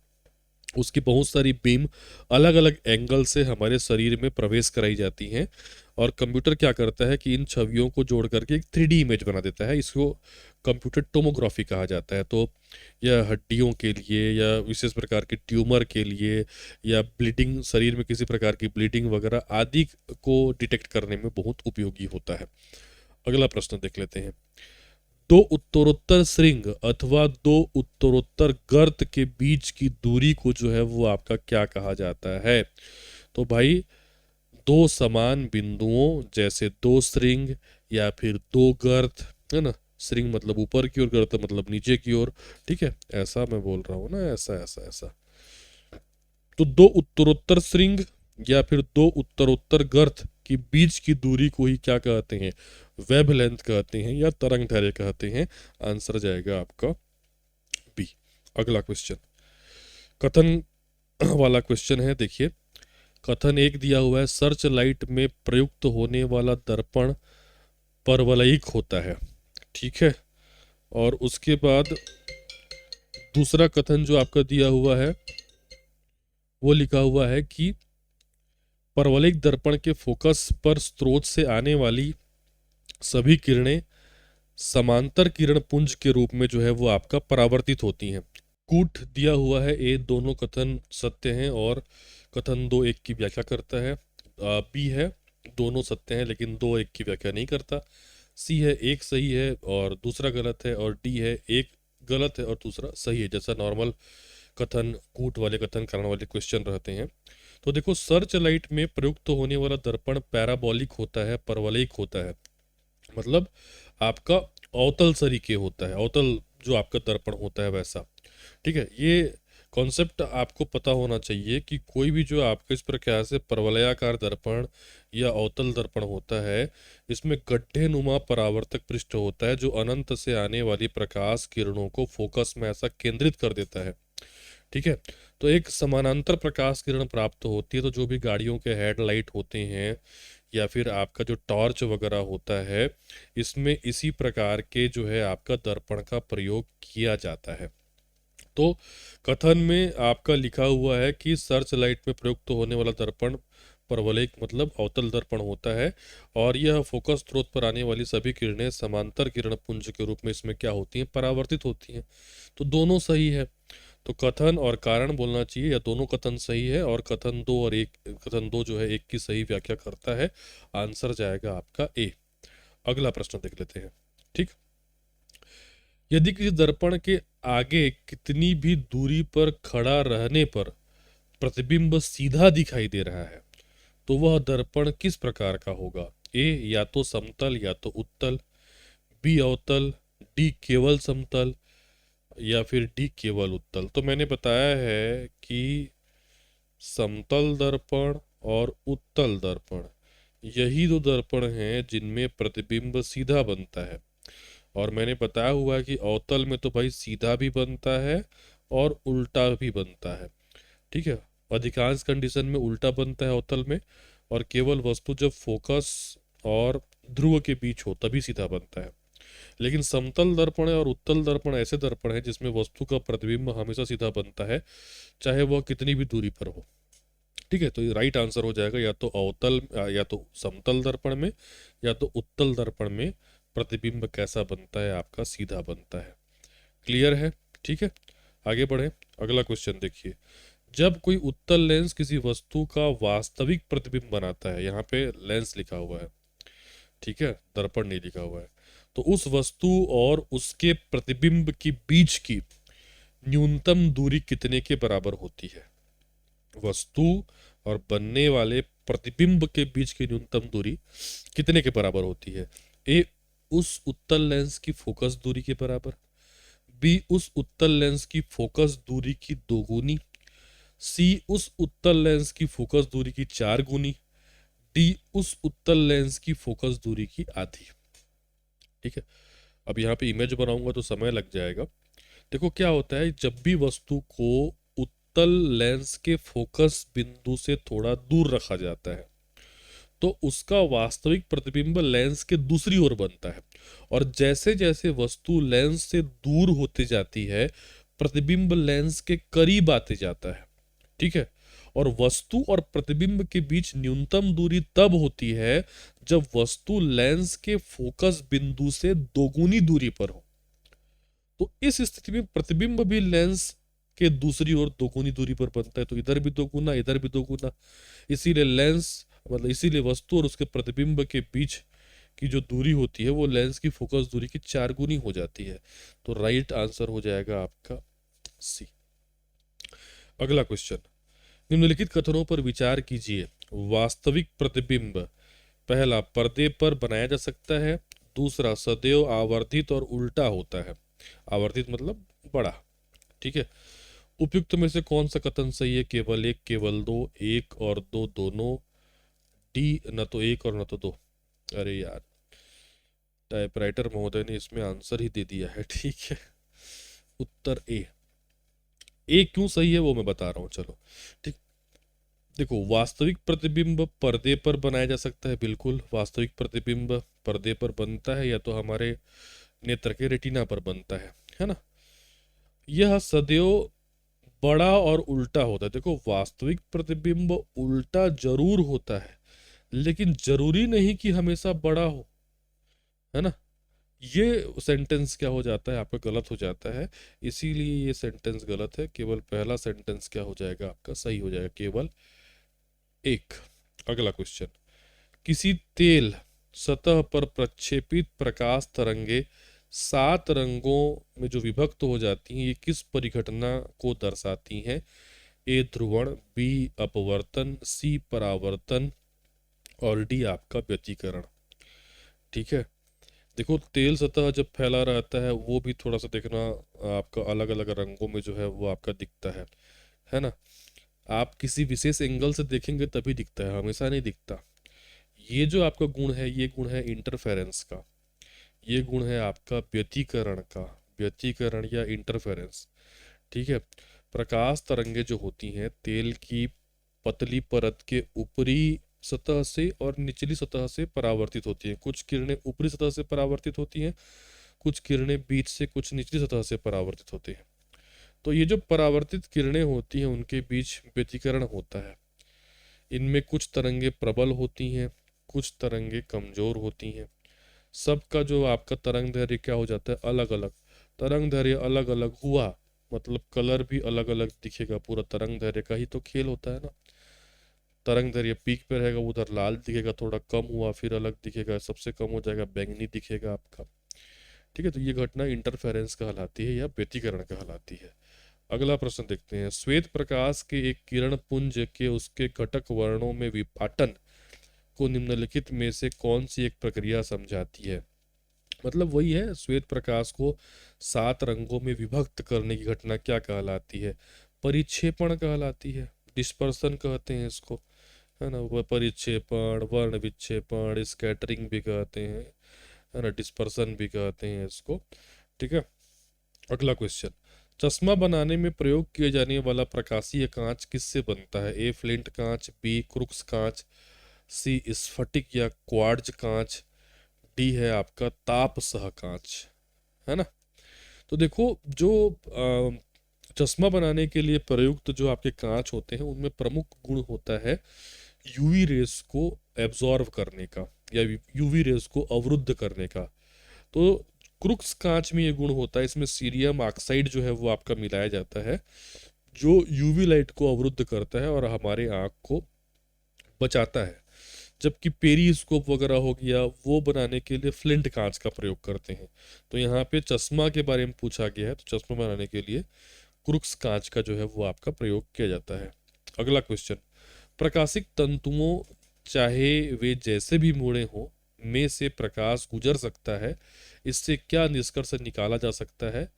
उसकी बहुत सारी बीम अलग अलग एंगल से हमारे शरीर में प्रवेश कराई जाती हैं, और कंप्यूटर क्या करता है कि इन छवियों को जोड़ करके एक 3D इमेज बना देता है। इसको कंप्यूटर टोमोग्राफी कहा जाता है। तो यह हड्डियों के लिए या विशेष प्रकार के ट्यूमर के लिए या ब्लीडिंग, शरीर में किसी प्रकार की ब्लीडिंग वगैरह आदि को डिटेक्ट करने में बहुत उपयोगी होता है। अगला प्रश्न देख लेते हैं। दो उत्तरोत्तर श्रृंग अथवा दो उत्तरोत्तर गर्त के बीच की दूरी को जो है वो आपका क्या कहा जाता है। तो भाई दो समान बिंदुओं, जैसे दो श्रृंग या फिर दो गर्त, है ना। श्रृंग मतलब ऊपर की ओर, गर्त मतलब नीचे की ओर। ठीक है, ऐसा मैं बोल रहा हूँ ना, ऐसा ऐसा ऐसा। तो दो उत्तरोत्तर श्रृंग या फिर दो उत्तरोत्तर गर्त की बीच की दूरी को ही क्या कहते हैं, वेवलेंथ कहते हैं या तरंग दैर्घ्य कहते हैं। आंसर जाएगा आपका बी। अगला क्वेश्चन कथन वाला क्वेश्चन है। देखिए कथन एक दिया हुआ है, सर्च लाइट में प्रयुक्त होने वाला दर्पण परवलयिक होता है। ठीक है, और उसके बाद दूसरा कथन जो आपका दिया हुआ है वो लिखा हुआ है कि परवलयिक दर्पण के फोकस पर स्रोत से आने वाली सभी किरणें समांतर किरण पुंज के रूप में जो है वो आपका परावर्तित होती हैं। कूट दिया हुआ है ए, दोनों कथन सत्य हैं और कथन दो एक की व्याख्या करता है। बी है दोनों सत्य हैं लेकिन दो एक की व्याख्या नहीं करता। सी है एक सही है और दूसरा गलत है, और डी है एक गलत है और दूसरा सही है, जैसा नॉर्मल कथन, कूट वाले कथन, कारण वाले क्वेश्चन रहते हैं। तो देखो सर्च लाइट में प्रयुक्त होने वाला दर्पण पैराबोलिक होता है, परवलयिक होता है। मतलब आपका अवतल सरीखे होता है, अवतल जो आपका दर्पण होता है वैसा। ठीक है, ये कॉन्सेप्ट आपको पता होना चाहिए कि कोई भी जो आपके इस प्रकार से परवलयाकार दर्पण या अवतल दर्पण होता है, इसमें गड्ढे नुमा परावर्तक पृष्ठ होता है जो अनंत से आने वाली प्रकाश किरणों को फोकस में ऐसा केंद्रित कर देता है। ठीक है, तो एक समानांतर प्रकाश किरण प्राप्त होती है। तो जो भी गाड़ियों के हेडलाइट होते हैं या फिर आपका जो टॉर्च वगैरह होता है, इसमें इसी प्रकार के जो है आपका दर्पण का प्रयोग किया जाता है। तो कथन में आपका लिखा हुआ है कि सर्च लाइट में प्रयुक्त होने वाला दर्पण परवलयिक मतलब अवतल दर्पण होता है, और यह फोकस स्रोत पर आने वाली सभी किरणें समांतर किरण पुंज के रूप में इसमें क्या होती हैं, परावर्तित होती हैं। तो दोनों सही है। तो कथन और कारण बोलना चाहिए, या दोनों कथन सही है और कथन दो और एक, कथन दो जो है एक की सही व्याख्या करता है। आंसर जाएगा आपका ए। अगला प्रश्न देख लेते हैं। ठीक, यदि किसी दर्पण के आगे कितनी भी दूरी पर खड़ा रहने पर प्रतिबिंब सीधा दिखाई दे रहा है तो वह दर्पण किस प्रकार का होगा। ए या तो समतल या तो उत्तल, बी अवतल, डी केवल समतल, या फिर डी केवल उत्तल। तो मैंने बताया है कि समतल दर्पण और उत्तल दर्पण यही दो दर्पण हैं जिनमें प्रतिबिंब सीधा बनता है। और मैंने बताया हुआ है कि अवतल में तो भाई सीधा भी बनता है और उल्टा भी बनता है। ठीक है, अधिकांश कंडीशन में उल्टा बनता है अवतल में, और केवल वस्तु जब फोकस और ध्रुव के बीच हो तभी सीधा बनता है। लेकिन समतल दर्पण और उत्तल दर्पण ऐसे दर्पण है जिसमें वस्तु का प्रतिबिंब हमेशा सीधा बनता है, चाहे वह कितनी भी दूरी पर हो। ठीक है, तो ये राइट आंसर हो जाएगा, या तो अवतल या तो समतल दर्पण में या तो उत्तल दर्पण में प्रतिबिंब कैसा बनता है, आपका सीधा बनता है। क्लियर है? ठीक है, आगे बढ़े। अगला क्वेश्चन देखिए। जब कोई उत्तल लेंस किसी वस्तु का वास्तविक प्रतिबिंब बनाता है, यहाँ पे लेंस लिखा हुआ है, ठीक है, दर्पण नहीं लिखा हुआ है, तो उस वस्तु और उसके प्रतिबिंब के बीच की न्यूनतम दूरी कितने के बराबर होती है? वस्तु और बनने वाले प्रतिबिंब के बीच की न्यूनतम दूरी कितने के बराबर होती है? ए, उस उत्तल लेंस की फोकस दूरी के बराबर। बी, उस उत्तल लेंस की फोकस दूरी की दोगुनी। सी, उस उत्तल लेंस की फोकस दूरी की 4 गुनी। डी, उस उत्तल लेंस की फोकस दूरी की आधी। ठीक है, अब यहाँ पे इमेज बनाऊंगा तो समय लग जाएगा। देखो क्या होता है, जब भी वस्तु को उत्तल लेंस के फोकस बिंदु से थोड़ा दूर रखा जाता है तो उसका वास्तविक प्रतिबिंब लेंस के दूसरी ओर बनता है, और जैसे जैसे वस्तु लेंस से दूर होती जाती है प्रतिबिंब लेंस के करीब आते जाता है। ठीक है, और वस्तु और प्रतिबिंब के बीच न्यूनतम दूरी तब होती है जब वस्तु लेंस के फोकस बिंदु से दोगुनी दूरी पर हो। तो इस स्थिति में प्रतिबिंब भी लेंस के दूसरी ओर दोगुनी दूरी पर बनता है, तो इधर भी दोगुना इधर भी दोगुना। इसीलिए लेंस मतलब इसीलिए वस्तु और उसके प्रतिबिंब के बीच की जो दूरी होती है वो लेंस की फोकस दूरी की 4 गुनी हो जाती है। तो राइट आंसर हो जाएगा आपका सी। अगला क्वेश्चन। निम्नलिखित कथनों पर विचार कीजिए। वास्तविक प्रतिबिंब, पहला, पर्दे पर बनाया जा सकता है। दूसरा, सदैव आवर्धित और उल्टा होता है। आवर्धित मतलब बड़ा। ठीक है, उपयुक्त में से कौन सा कथन सही है? केवल एक, केवल दो, एक और दो दोनों। डी, न तो एक और न तो दो। अरे यार, टाइपराइटर महोदय ने इसमें आंसर ही दे दिया है। ठीक है, उत्तर ए। ए क्यों सही है वो मैं बता रहा हूँ, चलो। ठीक, देखो, वास्तविक प्रतिबिंब पर्दे पर बनाया जा सकता है, बिल्कुल वास्तविक प्रतिबिंब पर्दे पर बनता है या तो हमारे नेत्र के रेटिना पर बनता है ना। यह सदैव बड़ा और उल्टा होता है। देखो, वास्तविक प्रतिबिंब उल्टा जरूर होता है लेकिन जरूरी नहीं कि हमेशा बड़ा हो, है ना। ये सेंटेंस क्या हो जाता है आपका, गलत हो जाता है, इसीलिए ये सेंटेंस गलत है। केवल पहला सेंटेंस क्या हो जाएगा आपका, सही हो जाएगा, केवल एक। अगला क्वेश्चन। किसी तेल सतह पर प्रक्षेपित प्रकाश तरंगे 7 रंगों में जो विभक्त हो जाती हैं, ये किस परिघटना को दर्शाती हैं? ए, ध्रुवण। बी, अपवर्तन। सी, परावर्तन। और डी, आपका व्यतिकरण। ठीक है, देखो, तेल सतह जब फैला रहता है वो भी थोड़ा सा देखना, आपका अलग अलग रंगों में जो है वो आपका दिखता है ना। आप किसी विशेष एंगल से देखेंगे तभी दिखता है, हमेशा नहीं दिखता। ये जो आपका गुण है, ये गुण है इंटरफेरेंस का, ये गुण है आपका व्यतिकरण का, व्यतिकरण या इंटरफेरेंस। ठीक है, प्रकाश तरंगे जो होती हैं तेल की पतली परत के ऊपरी सतह से और निचली सतह से परावर्तित होती हैं। कुछ किरणें ऊपरी सतह से परावर्तित होती हैं, कुछ किरणें बीच से, कुछ निचली सतह से परावर्तित होती हैं। तो ये जो परावर्तित किरणें होती हैं उनके बीच व्यतिकरण होता है। इनमें कुछ तरंगे प्रबल होती हैं, कुछ तरंगे कमजोर होती हैं। सबका जो आपका तरंग दैर्घ्य क्या हो जाता है, अलग अलग। तरंग दैर्घ्य अलग अलग हुआ मतलब कलर भी अलग अलग दिखेगा। पूरा तरंग दैर्घ्य का ही तो खेल होता है ना। तरंग दैर्घ्य पीक पे रहेगा, उधर लाल दिखेगा, थोड़ा कम हुआ फिर अलग दिखेगा, सबसे कम हो जाएगा बैंगनी दिखेगा आपका। ठीक है, तो ये घटना इंटरफेरेंस कहलाती है या व्यतिकरण कहलाती है। अगला प्रश्न देखते हैं। श्वेत प्रकाश के एक किरण पुंज के उसके घटक वर्णों में विपाटन को निम्नलिखित में से कौन सी एक प्रक्रिया समझाती है? मतलब वही है, श्वेत प्रकाश को 7 रंगों में विभक्त करने की घटना क्या कहलाती है? परिक्षेपण कहलाती है, डिस्पर्सन कहते हैं इसको, है ना। वह परिक्षेपण, वर्ण विक्षेपण, स्कैटरिंग भी कहते हैं, है ना, डिस्पर्सन भी कहते हैं इसको। ठीक है, अगला क्वेश्चन। चश्मा बनाने में प्रयोग किए जाने वाला प्रकाशीय कांच किससे बनता है? ए, फ्लिंट कांच। बी, क्रुक्स कांच। सी, स्फटिक या क्वार्ट्ज कांच। डी है आपका ताप सह कांच, है ना। तो देखो जो चश्मा बनाने के लिए प्रयुक्त जो आपके कांच होते हैं उनमें प्रमुख गुण होता है यूवी रेस को एब्जॉर्व करने का या यूवी रेस को अवरुद्ध करने का। तो क्रुक्स कांच में ये गुण होता है, इसमें सीरियम ऑक्साइड जो है वो आपका मिलाया जाता है जो यूवी लाइट को अवरुद्ध करता है और हमारे आँख को बचाता है। जबकि पेरीस्कोप वगैरह हो गया वो बनाने के लिए फ्लिंट कांच का प्रयोग करते हैं। तो यहाँ पे चश्मा के बारे में पूछा गया है, तो चश्मा बनाने के लिए क्रुक्स कांच का जो है वो आपका प्रयोग किया जाता है। अगला क्वेश्चन, प्रकाशिक तंतुओं चाहे वे जैसे भी मुड़े हों में से प्रकाश गुजर सकता है, इससे क्या निष्कर्ष निकाला जा सकता है।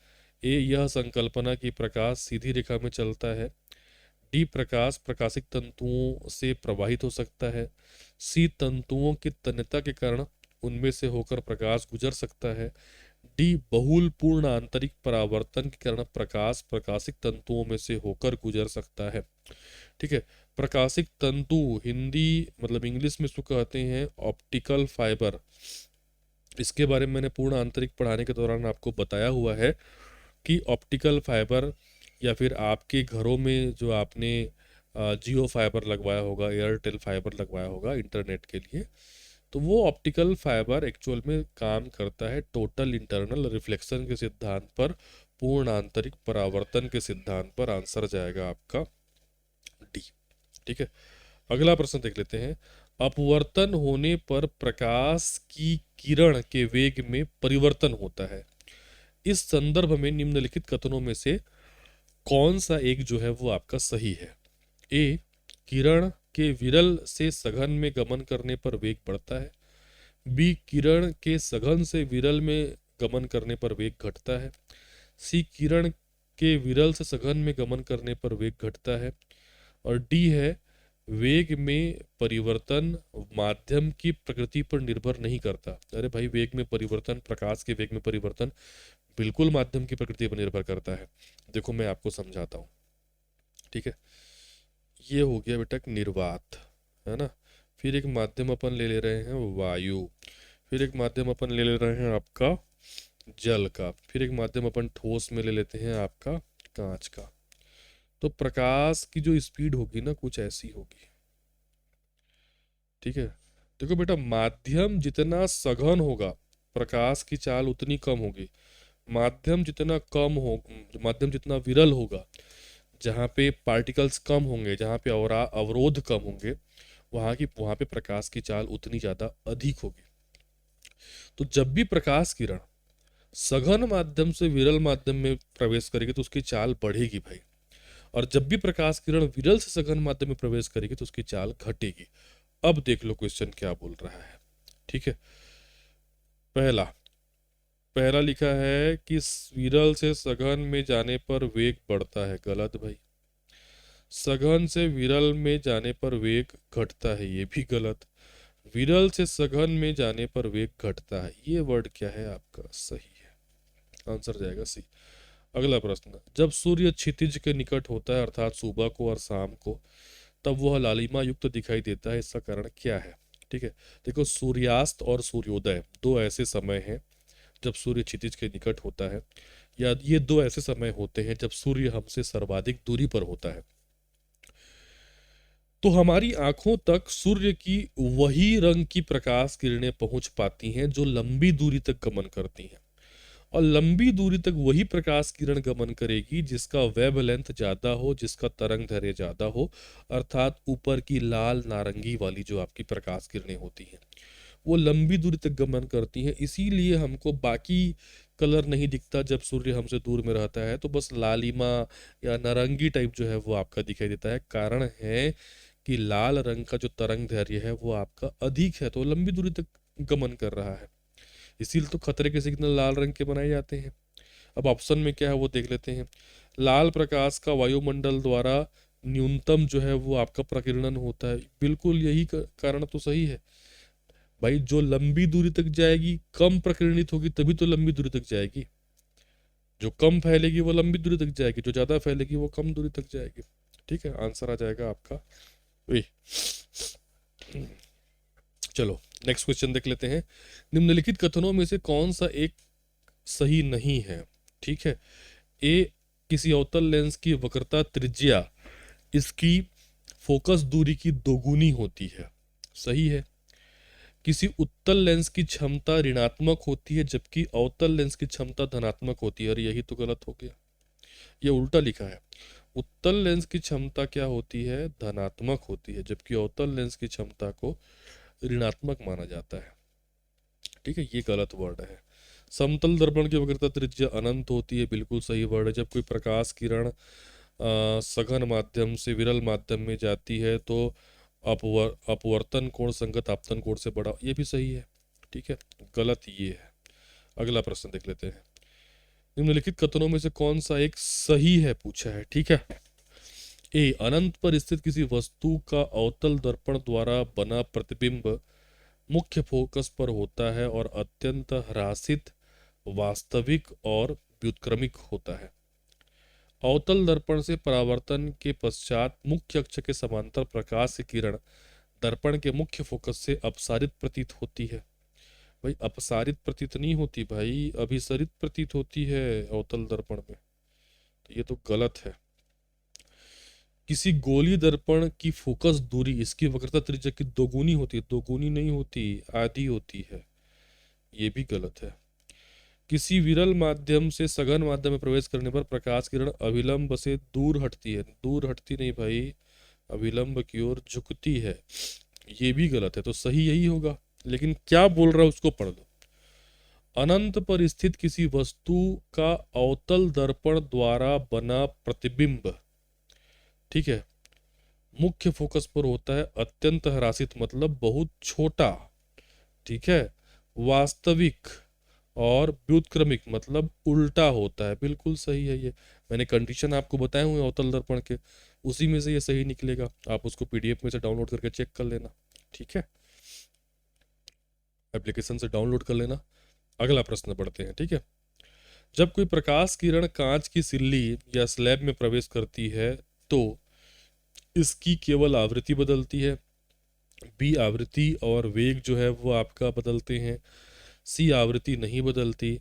ए, यह संकल्पना कि प्रकाश सीधी रेखा में चलता है। डी, प्रकाश प्रकाशिक तंतुओं से प्रवाहित हो सकता है। सी, तंतुओं की तन्यता के कारण उनमें से होकर प्रकाश गुजर सकता है। डी, बहुल पूर्ण आंतरिक परावर्तन के कारण प्रकाश प्रकाशिक तंतुओं में से होकर गुजर सकता है। ठीक है, प्रकाशिक तंतु हिंदी मतलब इंग्लिश में इसको कहते हैं ऑप्टिकल फाइबर। इसके बारे में मैंने पूर्ण आंतरिक पढ़ाने के दौरान आपको बताया हुआ है कि ऑप्टिकल फाइबर या फिर आपके घरों में जो आपने जियो फाइबर लगवाया होगा, एयरटेल फाइबर लगवाया होगा इंटरनेट के लिए, तो वो ऑप्टिकल फाइबर एक्चुअल में काम करता है टोटल इंटरनल रिफ्लेक्शन के सिद्धांत पर, पूर्ण आंतरिक परावर्तन के सिद्धांत पर। आंसर जाएगा आपका डी। ठीक है, अगला प्रश्न देख लेते हैं। अपवर्तन होने पर प्रकाश की किरण के वेग में परिवर्तन होता है। इस संदर्भ में निम्नलिखित कथनों में से कौन सा एक जो है वो आपका सही है। ए, किरण के विरल से सघन में गमन करने पर वेग बढ़ता है। बी, किरण के सघन से विरल में गमन करने पर वेग घटता है। सी, किरण के विरल से सघन में गमन करने पर वेग घटता है। और डी है, वेग में परिवर्तन माध्यम की प्रकृति पर निर्भर नहीं करता। अरे भाई, वेग में परिवर्तन, प्रकाश के वेग में परिवर्तन बिल्कुल माध्यम की प्रकृति पर निर्भर करता है। देखो मैं आपको समझाता हूँ। ठीक है, ये हो गया बेटा निर्वात, है ना। फिर एक माध्यम अपन ले रहे हैं वायु, फिर एक माध्यम अपन ले रहे हैं आपका जल का, फिर एक माध्यम अपन ठोस में ले लेते हैं आपका कांच का। तो प्रकाश की जो स्पीड होगी ना कुछ ऐसी होगी। ठीक है, देखो बेटा, माध्यम जितना सघन होगा प्रकाश की चाल उतनी कम होगी। माध्यम जितना कम हो, माध्यम जितना विरल होगा, जहाँ पे पार्टिकल्स कम होंगे, जहाँ पे अवरोध कम होंगे, वहाँ पे प्रकाश की चाल उतनी ज़्यादा अधिक होगी। तो जब भी प्रकाश किरण सघन माध्यम से विरल माध्यम में प्रवेश करेगी तो उसकी चाल बढ़ेगी भाई, और जब भी प्रकाश किरण विरल से सघन माध्यम में प्रवेश करेगी तो उसकी चाल घटेगी। अब देख लो क्वेश्चन क्या बोल रहा है। ठीक है, पहला पहला लिखा है कि विरल से सघन में जाने पर वेग बढ़ता है। गलत भाई, सघन से विरल में जाने पर वेग घटता है, ये भी गलत। विरल से सघन में जाने पर वेग घटता है, ये वर्ड क्या है आपका, सही है। आंसर जाएगा सी। अगला प्रश्न, जब सूर्य क्षितिज के निकट होता है अर्थात सुबह को और शाम को, तब वह लालिमा युक्त दिखाई देता है, इसका कारण क्या है। ठीक है, देखो सूर्यास्त और सूर्योदय दो ऐसे समय हैं जब सूर्य क्षितिज के निकट होता है, या ये दो ऐसे समय होते हैं जब सूर्य हमसे सर्वाधिक दूरी पर होता है। तो हमारी आंखों तक सूर्य की वही रंग की प्रकाश किरणें पहुंच पाती हैं जो लंबी दूरी तक गमन करती हैं, और लंबी दूरी तक वही प्रकाश किरण गमन करेगी जिसका वेवलेंथ ज्यादा हो, जिसका तरंग दैर्घ्य ज्यादा हो, अर्थात ऊपर की लाल नारंगी वाली जो आपकी प्रकाश किरणें होती हैं वो लंबी दूरी तक गमन करती हैं। इसीलिए हमको बाकी कलर नहीं दिखता जब सूर्य हमसे दूर में रहता है, तो बस लालिमा या नारंगी टाइप जो है वो आपका दिखाई देता है। कारण है कि लाल रंग का जो तरंग दैर्घ्य है वो आपका अधिक है, तो लंबी दूरी तक गमन कर रहा है। इसीलिए तो खतरे के सिग्नल लाल रंग के बनाए जाते हैं। अब ऑप्शन में क्या है वो देख लेते हैं। लाल प्रकाश का वायुमंडल द्वारा न्यूनतम जो है वो आपका प्रकीर्णन होता है, बिल्कुल यही कारण तो सही है भाई। जो लंबी दूरी तक जाएगी कम प्रकीर्णित होगी, तभी तो लंबी दूरी तक जाएगी। जो कम फैलेगी वो लंबी दूरी तक जाएगी, जो ज्यादा फैलेगी वो कम दूरी तक जाएगी। ठीक है, आंसर आ जाएगा आपका ए। चलो नेक्स्ट क्वेश्चन देख लेते हैं। निम्नलिखित कथनों में से कौन सा एक सही नहीं है? ठीक है। ए, किसी अवतल लेंस की वक्रता त्रिज्या इसकी फोकस दूरी की दोगुनी होती है, सही है। किसी उत्तल लेंस की क्षमता ऋणात्मक होती है जबकि अवतल लेंस की क्षमता धनात्मक होती है, और यही तो गलत हो गया, ये उल्टा लिखा है। उत्तल लेंस की क्षमता क्या होती है? धनात्मक होती है, जबकि अवतल लेंस की क्षमता को ऋणात्मक माना जाता है। ठीक है, ये गलत वर्ड है। समतल दर्पण की वक्रता त्रिज्या अनंत होती है, बिल्कुल सही वर्ड है। जब कोई प्रकाश किरण सघन माध्यम से विरल माध्यम में जाती है तो अपवर्तन कोण संगत आपतन कोण से बड़ा, ये भी सही है। ठीक है, गलत ये है। अगला प्रश्न देख लेते हैं। निम्नलिखित कथनों में से कौन सा एक सही है पूछा है। ठीक है। ए, अनंत पर स्थित किसी वस्तु का अवतल दर्पण द्वारा बना प्रतिबिंब मुख्य फोकस पर होता है और अत्यंत ह्रासित, वास्तविक और व्युत्क्रमिक होता है। अवतल दर्पण से परावर्तन के पश्चात मुख्य अक्ष के समांतर प्रकाश की किरण दर्पण के मुख्य फोकस से अपसारित प्रतीत होती है। भाई अपसारित प्रतीत नहीं होती भाई, अभिसरित प्रतीत होती है अवतल दर्पण में, तो ये तो गलत है। किसी गोली दर्पण की फोकस दूरी इसकी वक्रता त्रिज्या की दोगुनी होती है, दोगुनी नहीं होती, आधी होती है, ये भी गलत है। किसी विरल माध्यम से सघन माध्यम में प्रवेश करने पर प्रकाश किरण अभिलंब से दूर हटती है, दूर हटती नहीं भाई, अभिलंब की ओर झुकती है, ये भी गलत है। तो सही यही होगा, लेकिन क्या बोल रहा है उसको पढ़ लो। अनंत पर स्थित किसी वस्तु का अवतल दर्पण द्वारा बना प्रतिबिंब, ठीक है, मुख्य फोकस पर होता है, अत्यंत ह्रासित मतलब बहुत छोटा, ठीक है, वास्तविक और व्युत्क्रमिक मतलब उल्टा होता है, बिल्कुल सही है ये। मैंने कंडीशन आपको बताए हुए अवतल दर्पण के, उसी में से ये सही निकलेगा। आप उसको पीडीएफ में से डाउनलोड करके चेक कर लेना, ठीक है, एप्लीकेशन से डाउनलोड कर लेना। अगला प्रश्न पढ़ते हैं। ठीक है। जब कोई प्रकाश किरण कांच की सिल्ली या स्लैब में प्रवेश करती है तो इसकी केवल आवृत्ति बदलती है, बी आवृत्ति और वेग जो है वो आपका बदलते हैं, सी आवृत्ति नहीं बदलती,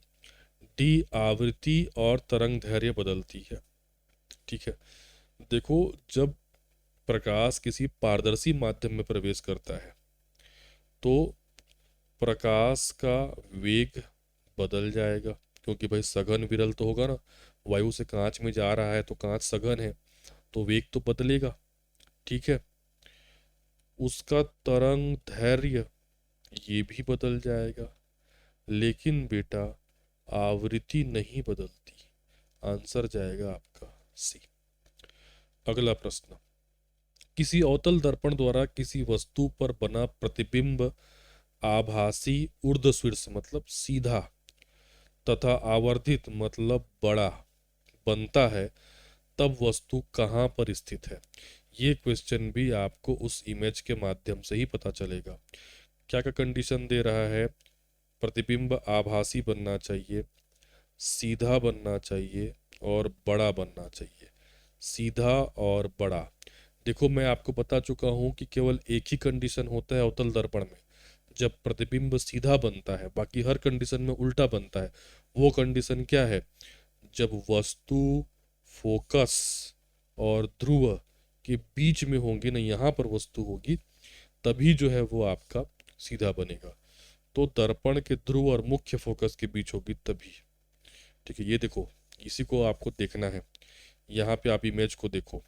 डी आवृत्ति और तरंग दैर्घ्य बदलती है। ठीक है, देखो जब प्रकाश किसी पारदर्शी माध्यम में प्रवेश करता है तो प्रकाश का वेग बदल जाएगा, क्योंकि भाई सघन विरल तो होगा ना, वायु से कांच में जा रहा है तो कांच सघन है तो वेग तो बदलेगा। ठीक है, उसका तरंग दैर्घ्य ये भी बदल जाएगा, लेकिन बेटा आवृत्ति नहीं बदलती। आंसर जाएगा आपका सी। अगला प्रश्न, किसी अवतल दर्पण द्वारा किसी वस्तु पर बना प्रतिबिंब आभासी ऊर्ध्वशीर्ष मतलब सीधा तथा आवर्धित मतलब बड़ा बनता है, तब वस्तु कहाँ पर स्थित है? ये क्वेश्चन भी आपको उस इमेज के माध्यम से ही पता चलेगा। क्या क्या कंडीशन दे रहा है? प्रतिबिंब आभासी बनना चाहिए, सीधा बनना चाहिए और बड़ा बनना चाहिए। सीधा और बड़ा, देखो मैं आपको बता चुका हूं कि केवल एक ही कंडीशन होता है अवतल दर्पण में, जब प्रतिबिंब सीधा बनता है, बाकी हर कंडीशन में उल्टा बनता है। वो कंडीशन क्या है? जब वस्तु फोकस और ध्रुव के बीच में होंगी ना, यहाँ पर वस्तु होगी, तभी जो है वो आपका सीधा बनेगा। तो दर्पण के ध्रुव और मुख्य फोकस के बीच होगी तभी। ठीक है, ये देखो, इसी को आपको देखना है। यहाँ पे आप इमेज को देखो,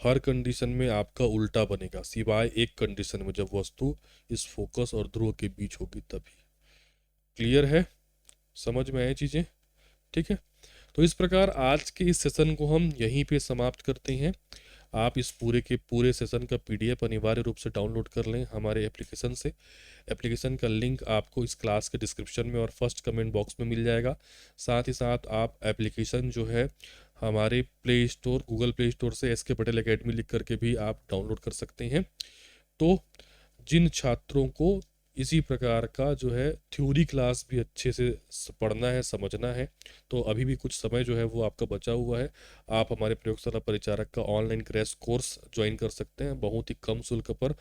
हर कंडीशन में आपका उल्टा बनेगा सिवाय एक कंडीशन में, जब वस्तु इस फोकस और ध्रुव के बीच होगी तभी। क्लियर है? समझ में आए चीजें? ठीक है, तो इस प्रकार आज के इस सेशन को हम यहीं पे समाप्त करते हैं। आप इस पूरे के पूरे सेशन का पीडीएफ अनिवार्य रूप से डाउनलोड कर लें हमारे एप्लीकेशन से। एप्लीकेशन का लिंक आपको इस क्लास के डिस्क्रिप्शन में और फर्स्ट कमेंट बॉक्स में मिल जाएगा। साथ ही साथ आप एप्लीकेशन जो है हमारे play store, Google play store से एस के पटेल एकेडमी लिख करके भी आप डाउनलोड कर सकते हैं। तो जिन छात्रों को इसी प्रकार का जो है थ्योरी क्लास भी अच्छे से पढ़ना है, समझना है, तो अभी भी कुछ समय जो है वो आपका बचा हुआ है। आप हमारे प्रयोगशाला परिचारक का ऑनलाइन क्रैश कोर्स ज्वाइन कर सकते हैं बहुत ही कम शुल्क पर।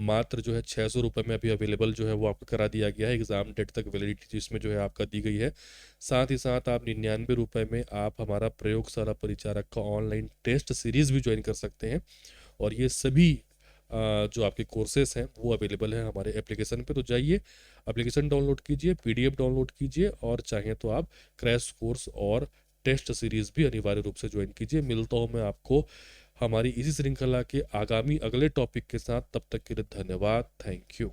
मात्र जो है 600 रुपये में अभी अवेलेबल जो है वो आपको करा दिया गया है, एग्ज़ाम डेट तक वैलिडिटी जिसमें जो है आपका दी गई है। साथ ही साथ आप 99 रुपये में आप हमारा प्रयोगशाला परिचारक का ऑनलाइन टेस्ट सीरीज़ भी ज्वाइन कर सकते हैं। और ये सभी जो आपके कोर्सेज हैं वो अवेलेबल हैं हमारे एप्लीकेशन पे। तो जाइए, एप्लीकेशन डाउनलोड कीजिए, पीडीएफ डाउनलोड कीजिए, और चाहें तो आप क्रैश कोर्स और टेस्ट सीरीज़ भी अनिवार्य रूप से ज्वाइन कीजिए। मिलता हूँ मैं आपको हमारी इसी श्रृंखला के आगामी अगले टॉपिक के साथ। तब तक के लिए धन्यवाद। Thank you.